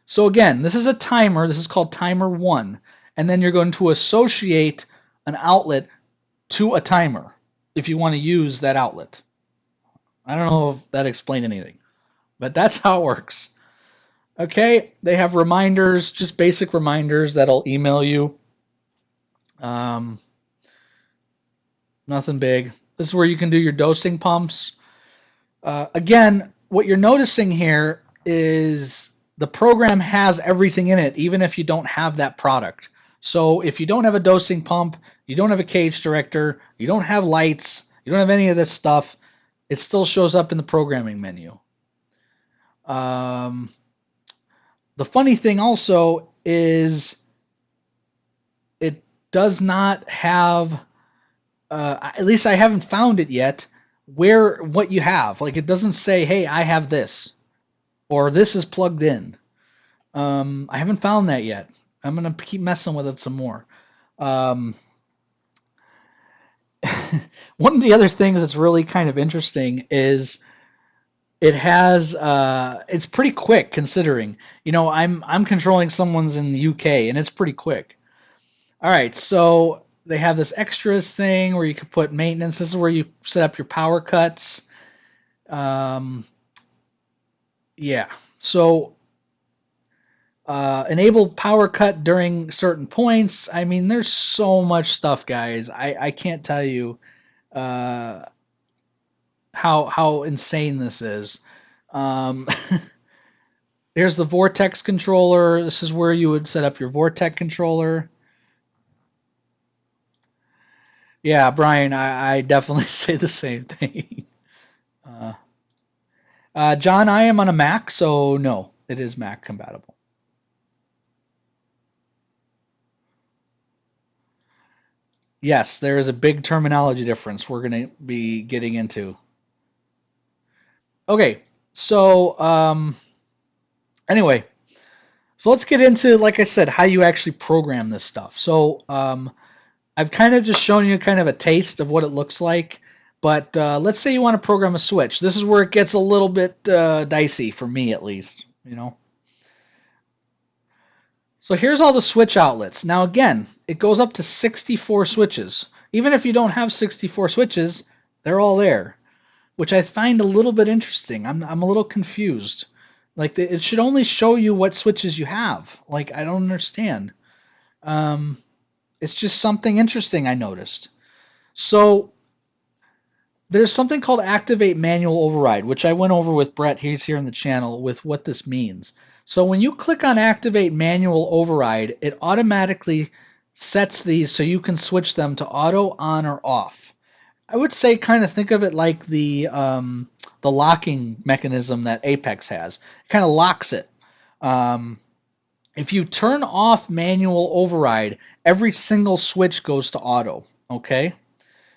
S1: So again, this is a timer. This is called timer 1. And then you're going to associate an outlet to a timer if you want to use that outlet. I don't know if that explained anything, but that's how it works. Okay, they have reminders, just basic reminders that'll email you. Um, Nothing big. This is where you can do your dosing pumps. Again, what you're noticing here is the program has everything in it, even if you don't have that product. So if you don't have a dosing pump, you don't have a cage director, you don't have lights, you don't have any of this stuff, it still shows up in the programming menu. Um, the funny thing also is it does not have, at least I haven't found it yet, what you have. Like it doesn't say, hey, I have this, or this is plugged in. I haven't found that yet. I'm gonna keep messing with it some more. Um, One of the other things that's really kind of interesting is it's pretty quick considering. I'm controlling someone's in the UK and it's pretty quick. All right, so they have this extras thing where you can put maintenance. This is where you set up your power cuts. Um, yeah, so enable power cut during certain points. I mean, there's so much stuff, guys. I can't tell you uh, how insane this is. Um, Here's the vortex controller. This is where you would set up your vortex controller. Yeah, Brian, I definitely say the same thing. Uh, John, I am on a Mac, so no, it is Mac compatible. Yes, there is a big terminology difference we're going to be getting into. Okay, so anyway, so let's get into, like I said, how you actually program this stuff. So I've kind of just shown you kind of a taste of what it looks like, but let's say you want to program a switch. This is where it gets a little bit dicey for me, at least. So here's all the switch outlets. Now again, it goes up to 64 switches. Even if you don't have 64 switches, they're all there, which I find a little bit interesting. I'm a little confused. Like it should only show you what switches you have. Like I don't understand. Um, it's just something interesting I noticed. So there's something called activate manual override, which I went over with Brett. He's here in the channel with what this means. So when you click on activate manual override, it automatically sets these so you can switch them to auto, on, or off. I would say kind of think of it like the locking mechanism that Apex has. It kind of locks it. Um, if you turn off manual override, every single switch goes to auto. Okay.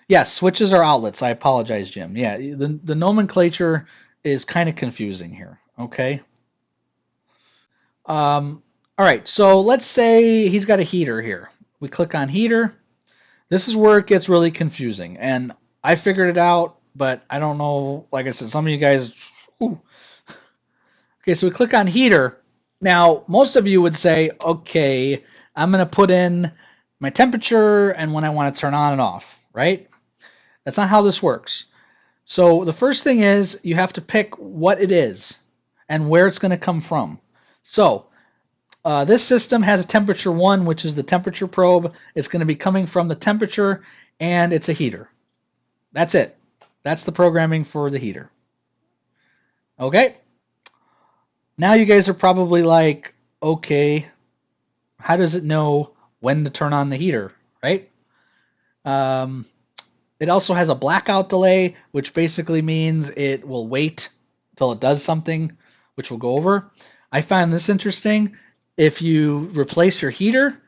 S1: Yes, switches are outlets. I apologize, Jim. Yeah, the nomenclature is kind of confusing here. Okay. All right. So let's say he's got a heater here. We click on heater. This is where it gets really confusing, and I figured it out, but I don't know. Like I said, some of you guys. Ooh. Okay, so we click on heater. Now, most of you would say, okay, I'm going to put in my temperature and when I want to turn on and off, right? That's not how this works. So the first thing is you have to pick what it is and where it's going to come from. So this system has a temperature 1, which is the temperature probe. It's going to be coming from the temperature, and it's a heater. That's it. That's the programming for the heater. Okay? Now you guys are probably like, okay, how does it know when to turn on the heater, right? It also has a blackout delay, which basically means it will wait until it does something, which we'll go over. I find this interesting. If you replace your heater,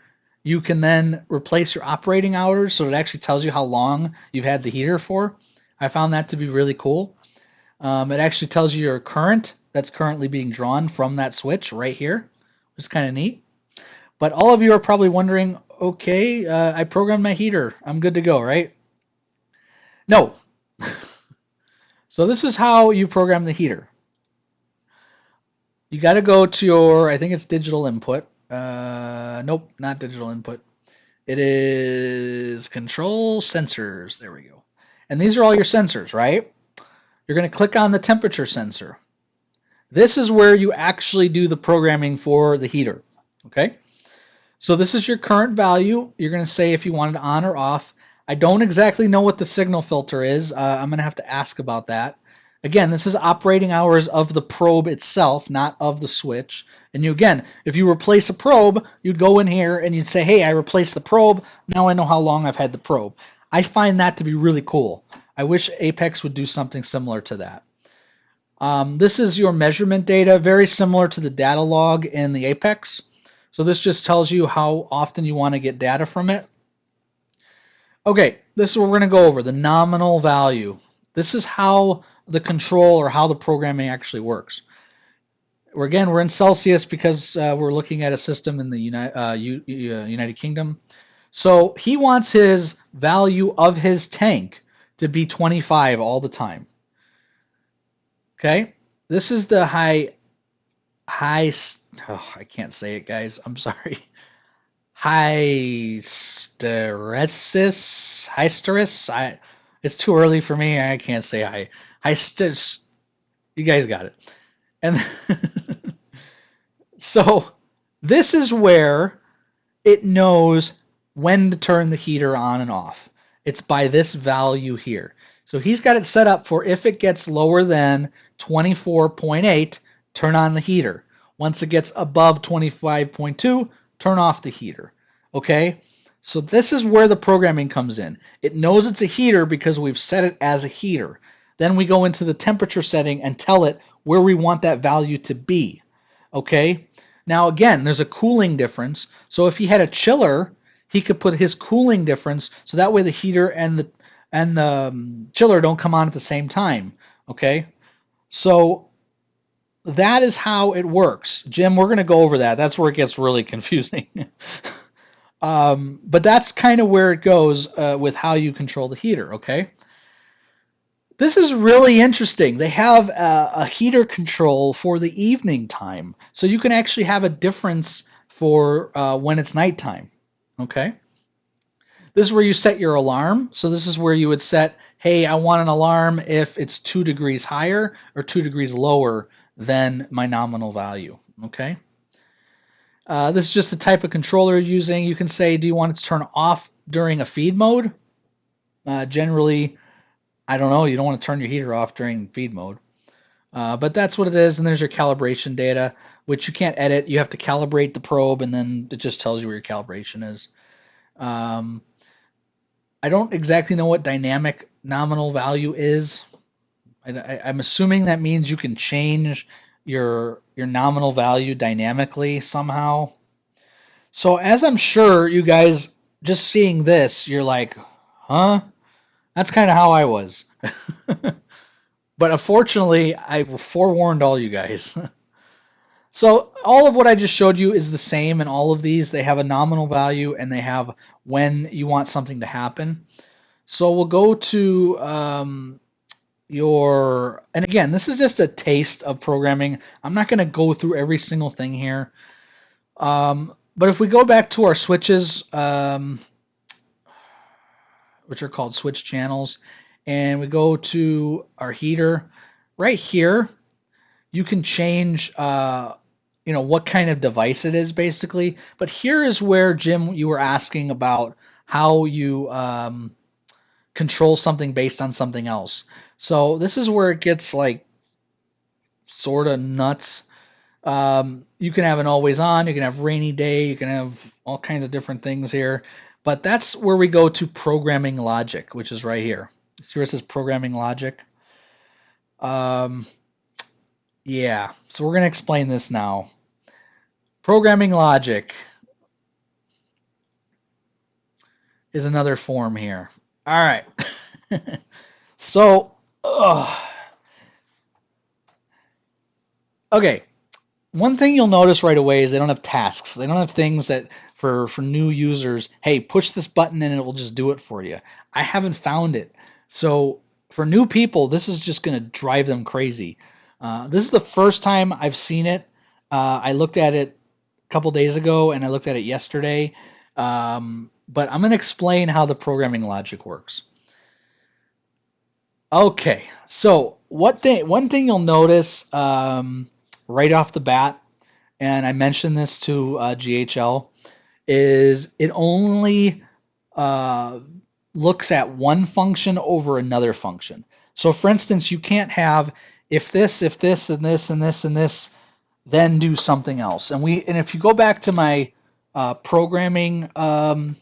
S1: you can then replace your operating hours, so it actually tells you how long you've had the heater for. I found that to be really cool. It actually tells you your current that's currently being drawn from that switch right here, which is kind of neat. But all of you are probably wondering, okay, I programmed my heater. I'm good to go, right? No. So this is how you program the heater. You got to go to your, I think it's digital input. Nope, not digital input. It is control sensors. There we go. And these are all your sensors, right? You're going to click on the temperature sensor. This is where you actually do the programming for the heater. Okay? So this is your current value. You're going to say if you want it on or off. I don't exactly know what the signal filter is. I'm going to have to ask about that. Again, this is operating hours of the probe itself, not of the switch. And you, again, if you replace a probe, you'd go in here and you'd say, hey, I replaced the probe. Now I know how long I've had the probe. I find that to be really cool. I wish Apex would do something similar to that. This is your measurement data, very similar to the data log in the Apex. So this just tells you how often you want to get data from it. Okay, this is what we're going to go over, the nominal value. This is how the control or how the programming actually works. We're in Celsius because we're looking at a system in the United Kingdom. So he wants his value of his tank to be 25 all the time. Okay, this is the high, oh, I can't say it, guys. I'm sorry. Hysteresis. It's too early for me. I can't say you guys got it. And so this is where it knows when to turn the heater on and off. It's by this value here. So he's got it set up for if it gets lower than 24.8, turn on the heater. Once it gets above 25.2, turn off the heater. Okay? So this is where the programming comes in. It knows it's a heater because we've set it as a heater. Then we go into the temperature setting and tell it where we want that value to be. Okay? Now again, there's a cooling difference. So if he had a chiller, he could put his cooling difference so that way the heater and the chiller don't come on at the same time. Okay? So that is how it works. Jim, we're going to go over that. That's where it gets really confusing. But that's kind of where it goes with how you control the heater, okay? This is really interesting. They have a heater control for the evening time. So you can actually have a difference for when it's nighttime, okay? This is where you set your alarm. So this is where you would set, hey, I want an alarm if it's 2 degrees higher or 2 degrees lower than my nominal value, okay? This is just the type of controller you're using. You can say, do you want it to turn off during a feed mode? Generally, I don't know. You don't want to turn your heater off during feed mode. But that's what it is. And there's your calibration data, which you can't edit. You have to calibrate the probe, and then it just tells you where your calibration is. I don't exactly know what dynamic nominal value is. I'm assuming that means you can change your nominal value dynamically somehow. So as I'm sure you guys just seeing this, you're like, huh? That's kind of how I was. But unfortunately, I forewarned all you guys. So all of what I just showed you is the same in all of these. They have a nominal value and they have when you want something to happen. So we'll go to and again, this is just a taste of programming. I'm not going to go through every single thing here. But if we go back to our switches, which are called switch channels, and we go to our heater, right here, you can change, what kind of device it is basically. But here is where, Jim, you were asking about how you control something based on something else. So this is where it gets like sort of nuts. You can have an always on, you can have rainy day, you can have all kinds of different things here. But that's where we go to programming logic, which is right here. See where it says programming logic? Um, yeah, so we're going to explain this now. Programming logic is another form here. All right. So, okay. One thing you'll notice right away is they don't have tasks. They don't have things that for new users, hey, push this button and it will just do it for you. I haven't found it. So for new people, this is just going to drive them crazy. This is the first time I've seen it. I looked at it a couple days ago and I looked at it yesterday. But I'm going to explain how the programming logic works. Okay, so one thing you'll notice right off the bat, and I mentioned this to GHL, is it only looks at one function over another function. So for instance, you can't have if this, and this, and this, and this, then do something else. And if you go back to my programming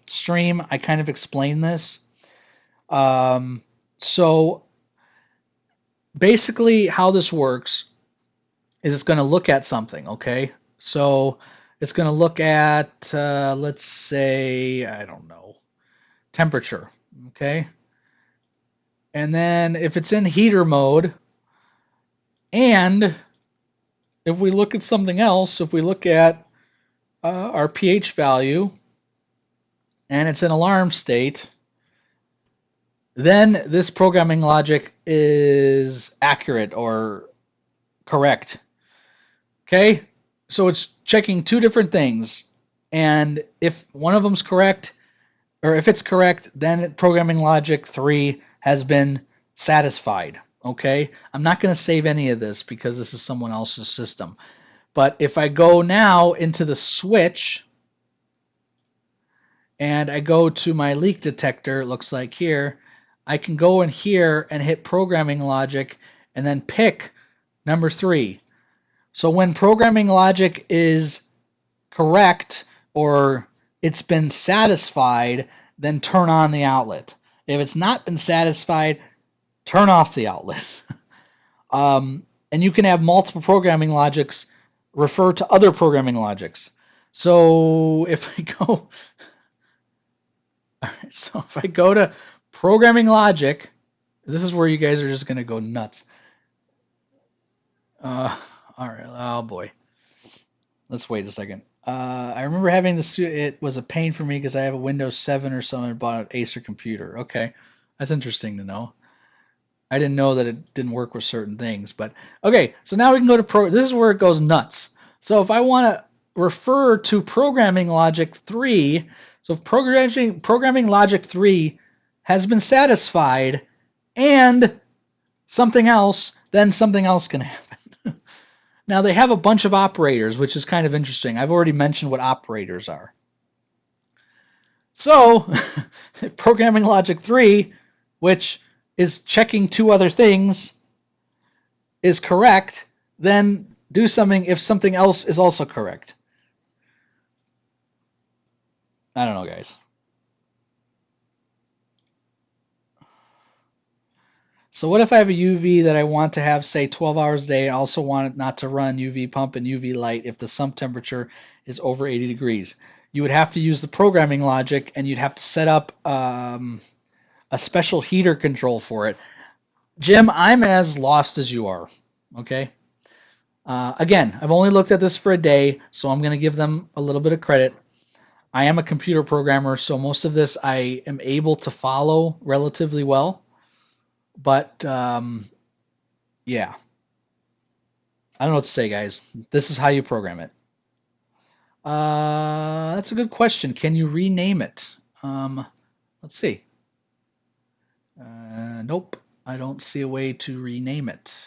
S1: stream, I kind of explain this. So basically how this works is it's going to look at something, okay? So it's going to look at, let's say, I don't know, temperature, okay? And then if it's in heater mode, and if we look at something else, if we look at our pH value, and it's in alarm state, then this programming logic is accurate or correct. Okay, so it's checking two different things, and if one of them's correct, or if it's correct, then programming logic 3 has been satisfied. Okay, I'm not going to save any of this because this is someone else's system. But if I go now into the switch and I go to my leak detector, it looks like here, I can go in here and hit programming logic and then pick number 3. So when programming logic is correct or it's been satisfied, then turn on the outlet. If it's not been satisfied, turn off the outlet. And you can have multiple programming logics refer to other programming logics. So if I go to programming logic, this is where you guys are just going to go nuts. All right, oh boy. Let's wait a second. I remember having this. It was a pain for me because I have a Windows 7 or something and bought an Acer computer. Okay, that's interesting to know. I didn't know that it didn't work with certain things, but okay. So now we can go to This is where it goes nuts. So if I want to refer to programming logic 3, so if programming logic 3 has been satisfied and something else, then something else can happen. Now they have a bunch of operators, which is kind of interesting. I've already mentioned what operators are. So programming logic 3, which is checking two other things, is correct, then do something if something else is also correct. I don't know, guys. So what if I have a UV that I want to have, say, 12 hours a day? I also want it not to run UV pump and UV light if the sump temperature is over 80 degrees. You would have to use the programming logic, and you'd have to set up a special heater control for it. Jim, I'm as lost as you are, okay? Again, I've only looked at this for a day, so I'm going to give them a little bit of credit. I am a computer programmer, so most of this I am able to follow relatively well. But yeah, I don't know what to say, guys. This is how you program it. That's a good question. Can you rename it? Let's see. Nope. I don't see a way to rename it.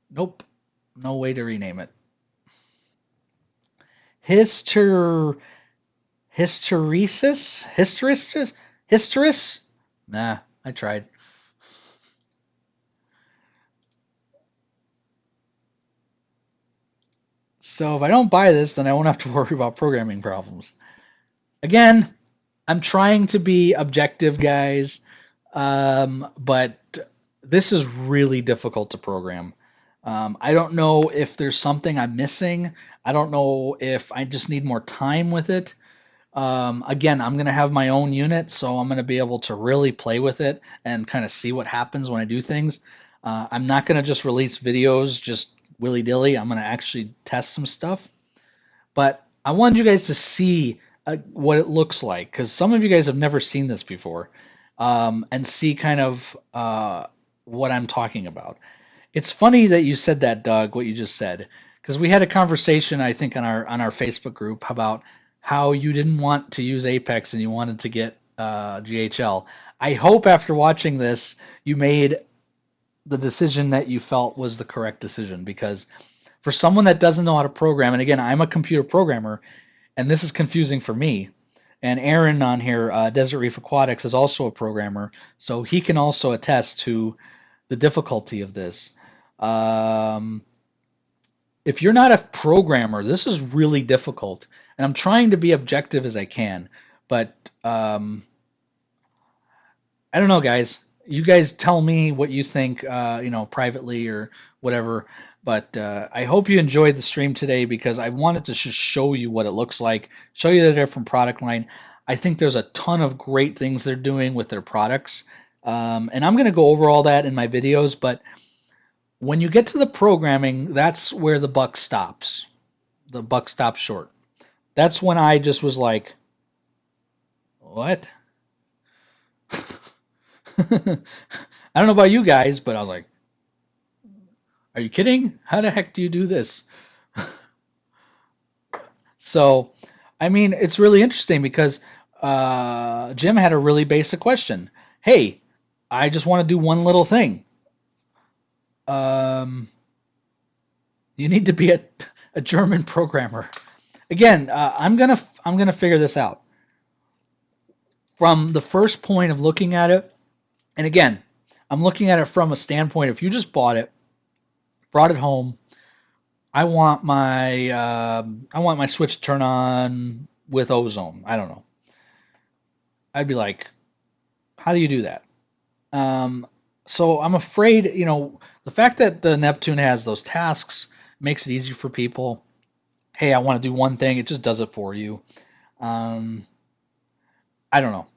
S1: Nope. No way to rename it. Hyster hysteresis? Hysteresis? Hysteris? Nah, I tried. So if I don't buy this, then I won't have to worry about programming problems. Again, I'm trying to be objective, guys, but this is really difficult to program. I don't know if there's something I'm missing. I don't know if I just need more time with it. Again, I'm going to have my own unit, so I'm going to be able to really play with it and kind of see what happens when I do things. I'm not going to just release videos just willy-dilly. I'm going to actually test some stuff. But I wanted you guys to see what it looks like because some of you guys have never seen this before, and see kind of what I'm talking about. It's funny that you said that, Doug, what you just said, because we had a conversation, I think, on our Facebook group about how you didn't want to use Apex and you wanted to get GHL. I hope after watching this, you made the decision that you felt was the correct decision because for someone that doesn't know how to program, and again, I'm a computer programmer, and this is confusing for me. And Aaron on here, Desert Reef Aquatics, is also a programmer, so he can also attest to the difficulty of this. Um, if you're not a programmer, this is really difficult. And I'm trying to be objective as I can, but I don't know, guys. You guys tell me what you think, privately or whatever. But I hope you enjoyed the stream today because I wanted to just show you what it looks like, show you the different product line. I think there's a ton of great things they're doing with their products. And I'm going to go over all that in my videos, but when you get to the programming, that's where the buck stops. The buck stops short. That's when I just was like, what? I don't know about you guys, but I was like, are you kidding? How the heck do you do this? So, I mean, it's really interesting because Jim had a really basic question. Hey, I just want to do one little thing. Um, you need to be a German programmer. Again, I'm gonna figure this out from the first point of looking at it. And again, I'm looking at it from a standpoint. If you just bought it, brought it home, I want my switch to turn on with ozone. I don't know. I'd be like, how do you do that? Um, so I'm afraid, the fact that the Neptune has those tasks makes it easy for people. Hey, I want to do one thing, it just does it for you. Um, I don't know.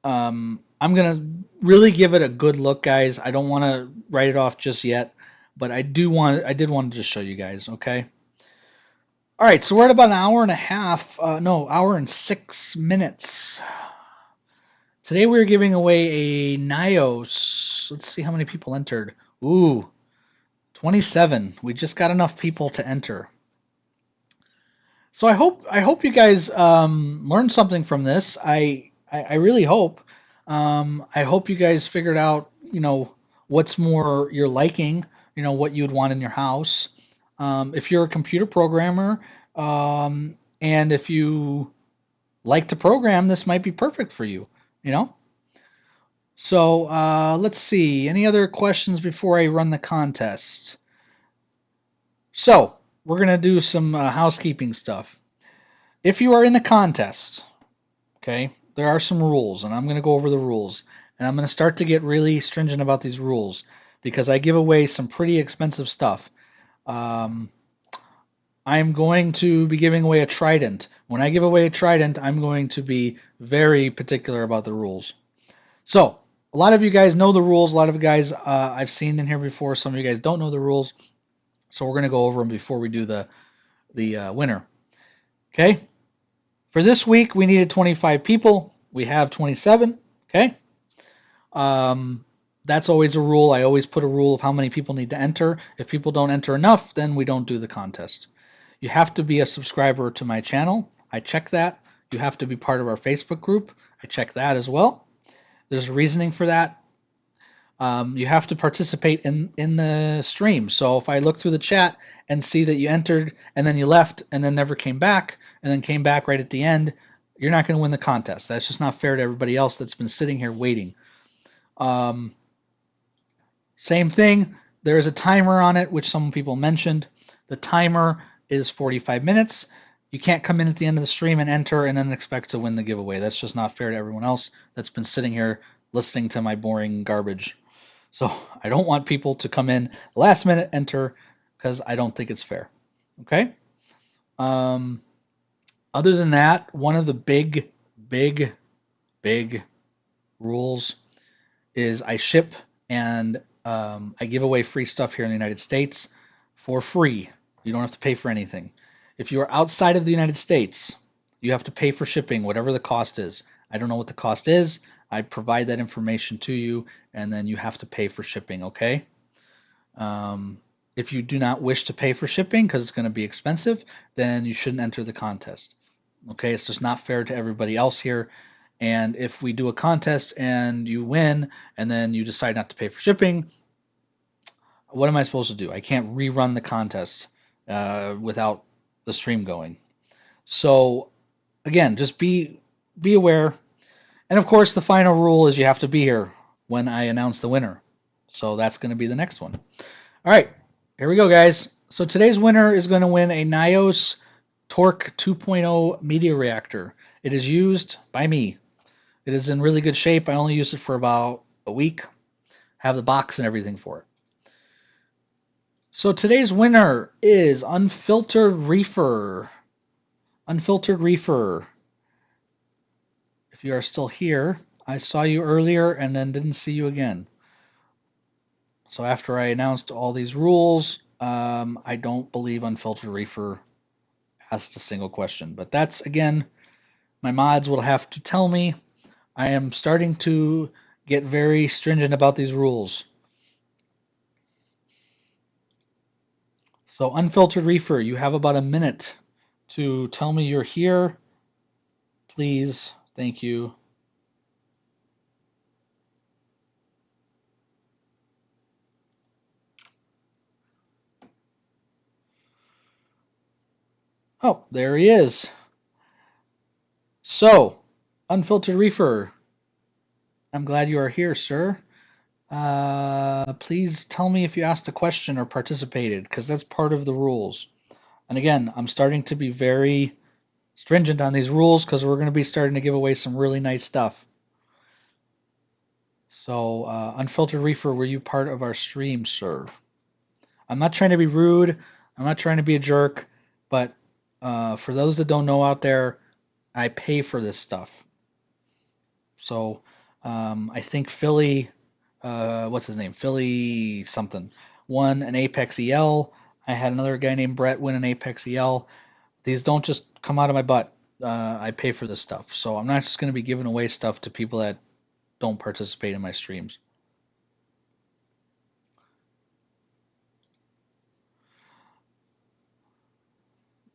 S1: I'm gonna really give it a good look, guys. I don't want to write it off just yet, but I did want to just show you guys, okay? All right, so we're at about an hour and a half. No, hour and 6 minutes. Today we're giving away a Nyos. Let's see how many people entered. Ooh, 27. We just got enough people to enter. So I hope you guys learned something from this. I really hope. I hope you guys figured out, what's more your liking, what you'd want in your house. If you're a computer programmer, and if you like to program, this might be perfect for you, you know? So let's see. Any other questions before I run the contest? So we're going to do some housekeeping stuff. If you are in the contest, okay, there are some rules, and I'm going to go over the rules. And I'm going to start to get really stringent about these rules because I give away some pretty expensive stuff. I'm going to be giving away a trident. When I give away a trident, I'm going to be very particular about the rules. So, a lot of you guys know the rules. A lot of you guys I've seen in here before. Some of you guys don't know the rules. So we're going to go over them before we do the winner. Okay? For this week, we needed 25 people. We have 27. Okay? That's always a rule. I always put a rule of how many people need to enter. If people don't enter enough, then we don't do the contest. You have to be a subscriber to my channel. I check that. You have to be part of our Facebook group. I check that as well. There's reasoning for that. You have to participate in the stream. So if I look through the chat and see that you entered and then you left and then never came back and then came back right at the end, you're not going to win the contest. That's just not fair to everybody else that's been sitting here waiting. Same thing. There is a timer on it, which some people mentioned. The timer is 45 minutes. You can't come in at the end of the stream and enter and then expect to win the giveaway. That's just not fair to everyone else that's been sitting here listening to my boring garbage. So I don't want people to come in last minute, enter, because I don't think it's fair. Okay? Other than that, one of the big rules is I ship and I give away free stuff here in the United States for free. You don't have to pay for anything. If you are outside of the United States, you have to pay for shipping, whatever the cost is. I don't know what the cost is. I provide that information to you, and then you have to pay for shipping, okay? If you do not wish to pay for shipping because it's going to be expensive, then you shouldn't enter the contest. Okay, it's just not fair to everybody else here. And if we do a contest and you win and then you decide not to pay for shipping, what am I supposed to do? I can't rerun the contest without the stream going. So again, just be aware. And of course, the final rule is you have to be here when I announce the winner. So that's going to be the next one. All right, here we go, guys. So today's winner is going to win a Nyos Torq 2.0 media reactor. It is used by me. It is in really good shape. I only used it for about a week. Have the box and everything for it. So today's winner is Unfiltered Reefer. Unfiltered Reefer. If you are still here, I saw you earlier and then didn't see you again. So after I announced all these rules, I don't believe Unfiltered Reefer asked a single question. But that's, again, my mods will have to tell me. I am starting to get very stringent about these rules. So Unfiltered Reefer, you have about a minute to tell me you're here. Please, thank you. Oh, there he is. So, Unfiltered Reefer, I'm glad you are here, sir. Please tell me if you asked a question or participated, because that's part of the rules. And again, I'm starting to be very stringent on these rules because we're going to be starting to give away some really nice stuff. So, Unfiltered Reefer, were you part of our stream, sir? I'm not trying to be rude. I'm not trying to be a jerk. But for those that don't know out there, I pay for this stuff. So I think Philly, what's his name? Philly something, won an Apex EL. I had another guy named Brett win an Apex EL. These don't just come out of my butt. I pay for this stuff. So I'm not just going to be giving away stuff to people that don't participate in my streams.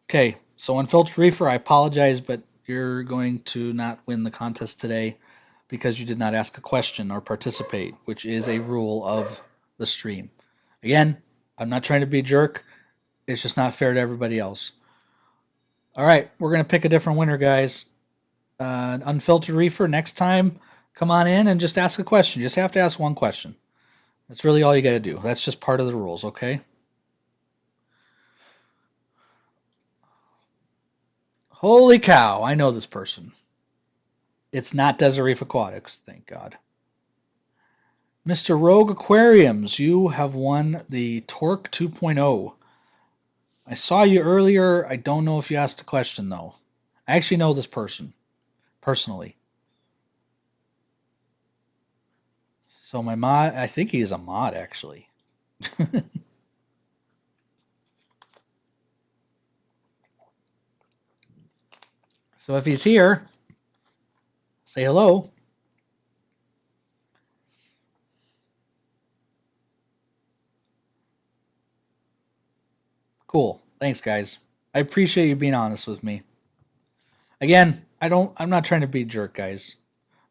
S1: Okay, so Unfiltered Reefer, I apologize, but you're going to not win the contest today because you did not ask a question or participate, which is a rule of the stream. Again, I'm not trying to be a jerk. It's just not fair to everybody else. All right, we're going to pick a different winner, guys. Unfiltered Reefer, next time, come on in and just ask a question. You just have to ask one question. That's really all you got to do. That's just part of the rules, okay? Holy cow, I know this person. It's not Desert Reef Aquatics, thank God. Mr. Rogue Aquariums, you have won the Torq 2.0. I saw you earlier. I don't know if you asked a question, though. I actually know this person personally. So my mod, I think he is a mod, actually. So if he's here, say hello. Cool. Thanks, guys. I appreciate you being honest with me. Again, I'm not trying to be a jerk, guys.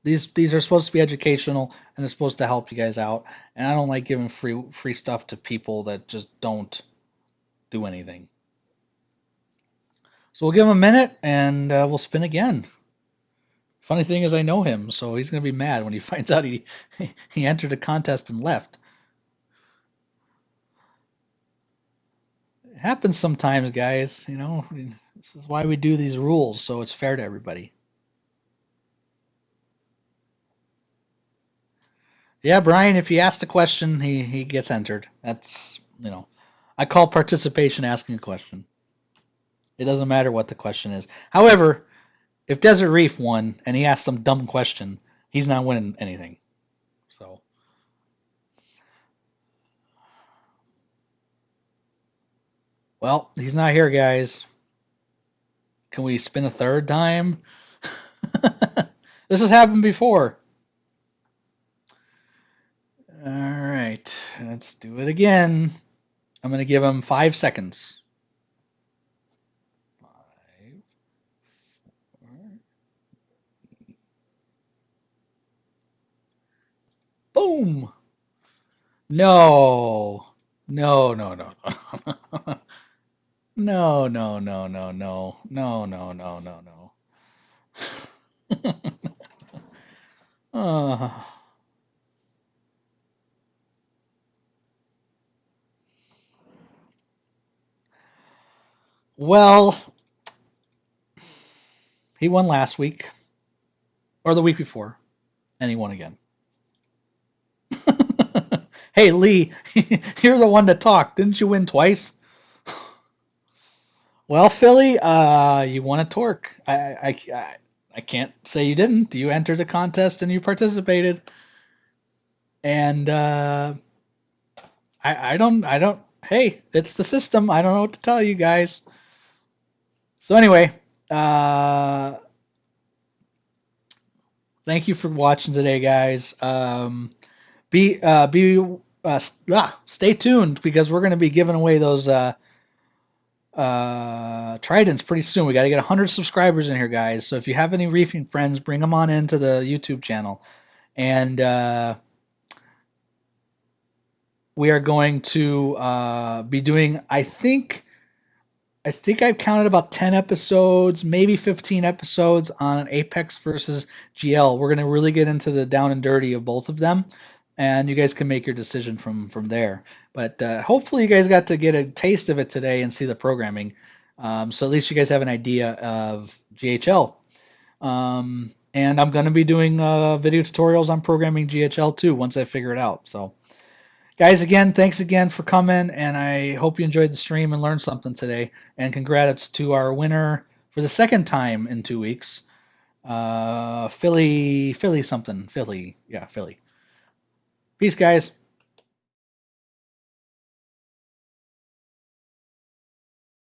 S1: These are supposed to be educational and they're supposed to help you guys out. And I don't like giving free stuff to people that just don't do anything. So we'll give him a minute and we'll spin again. Funny thing is, I know him, so he's gonna be mad when he finds out he entered a contest and left. It happens sometimes, guys. You know, this is why we do these rules, so it's fair to everybody. Yeah, Brian, if you ask the question, he gets entered. That's, I call participation asking a question. It doesn't matter what the question is. However, if Desert Reef won and he asked some dumb question, he's not winning anything. So, well, he's not here, guys. Can we spin a third time? This has happened before. All right, let's do it again. I'm going to give him 5 seconds. 5, 4. Boom! No, no, no, no, no, no, no, no, no, no, no, no, no, no. uh, well, he won last week or the week before, and he won again. Hey, Lee, you're the one to talk. Didn't you win twice? Well, Philly, you won a Torq. I can't say you didn't. You entered the contest and you participated. And I don't. Hey, it's the system. I don't know what to tell you guys. So anyway, uh, thank you for watching today, guys. Stay tuned because we're going to be giving away those tridents pretty soon. We got to get 100 subscribers in here, guys. So if you have any reefing friends, bring them on into the YouTube channel. And we are going to be doing, I think I've counted about 10 episodes, maybe 15 episodes on Apex versus GL. We're going to really get into the down and dirty of both of them, and you guys can make your decision from there. But hopefully you guys got to get a taste of it today and see the programming. So at least you guys have an idea of GHL. And I'm going to be doing video tutorials on programming GHL too once I figure it out. So guys, again, thanks again for coming, and I hope you enjoyed the stream and learned something today. And congrats to our winner for the second time in 2 weeks, Philly something, Philly, yeah, Philly. Peace, guys.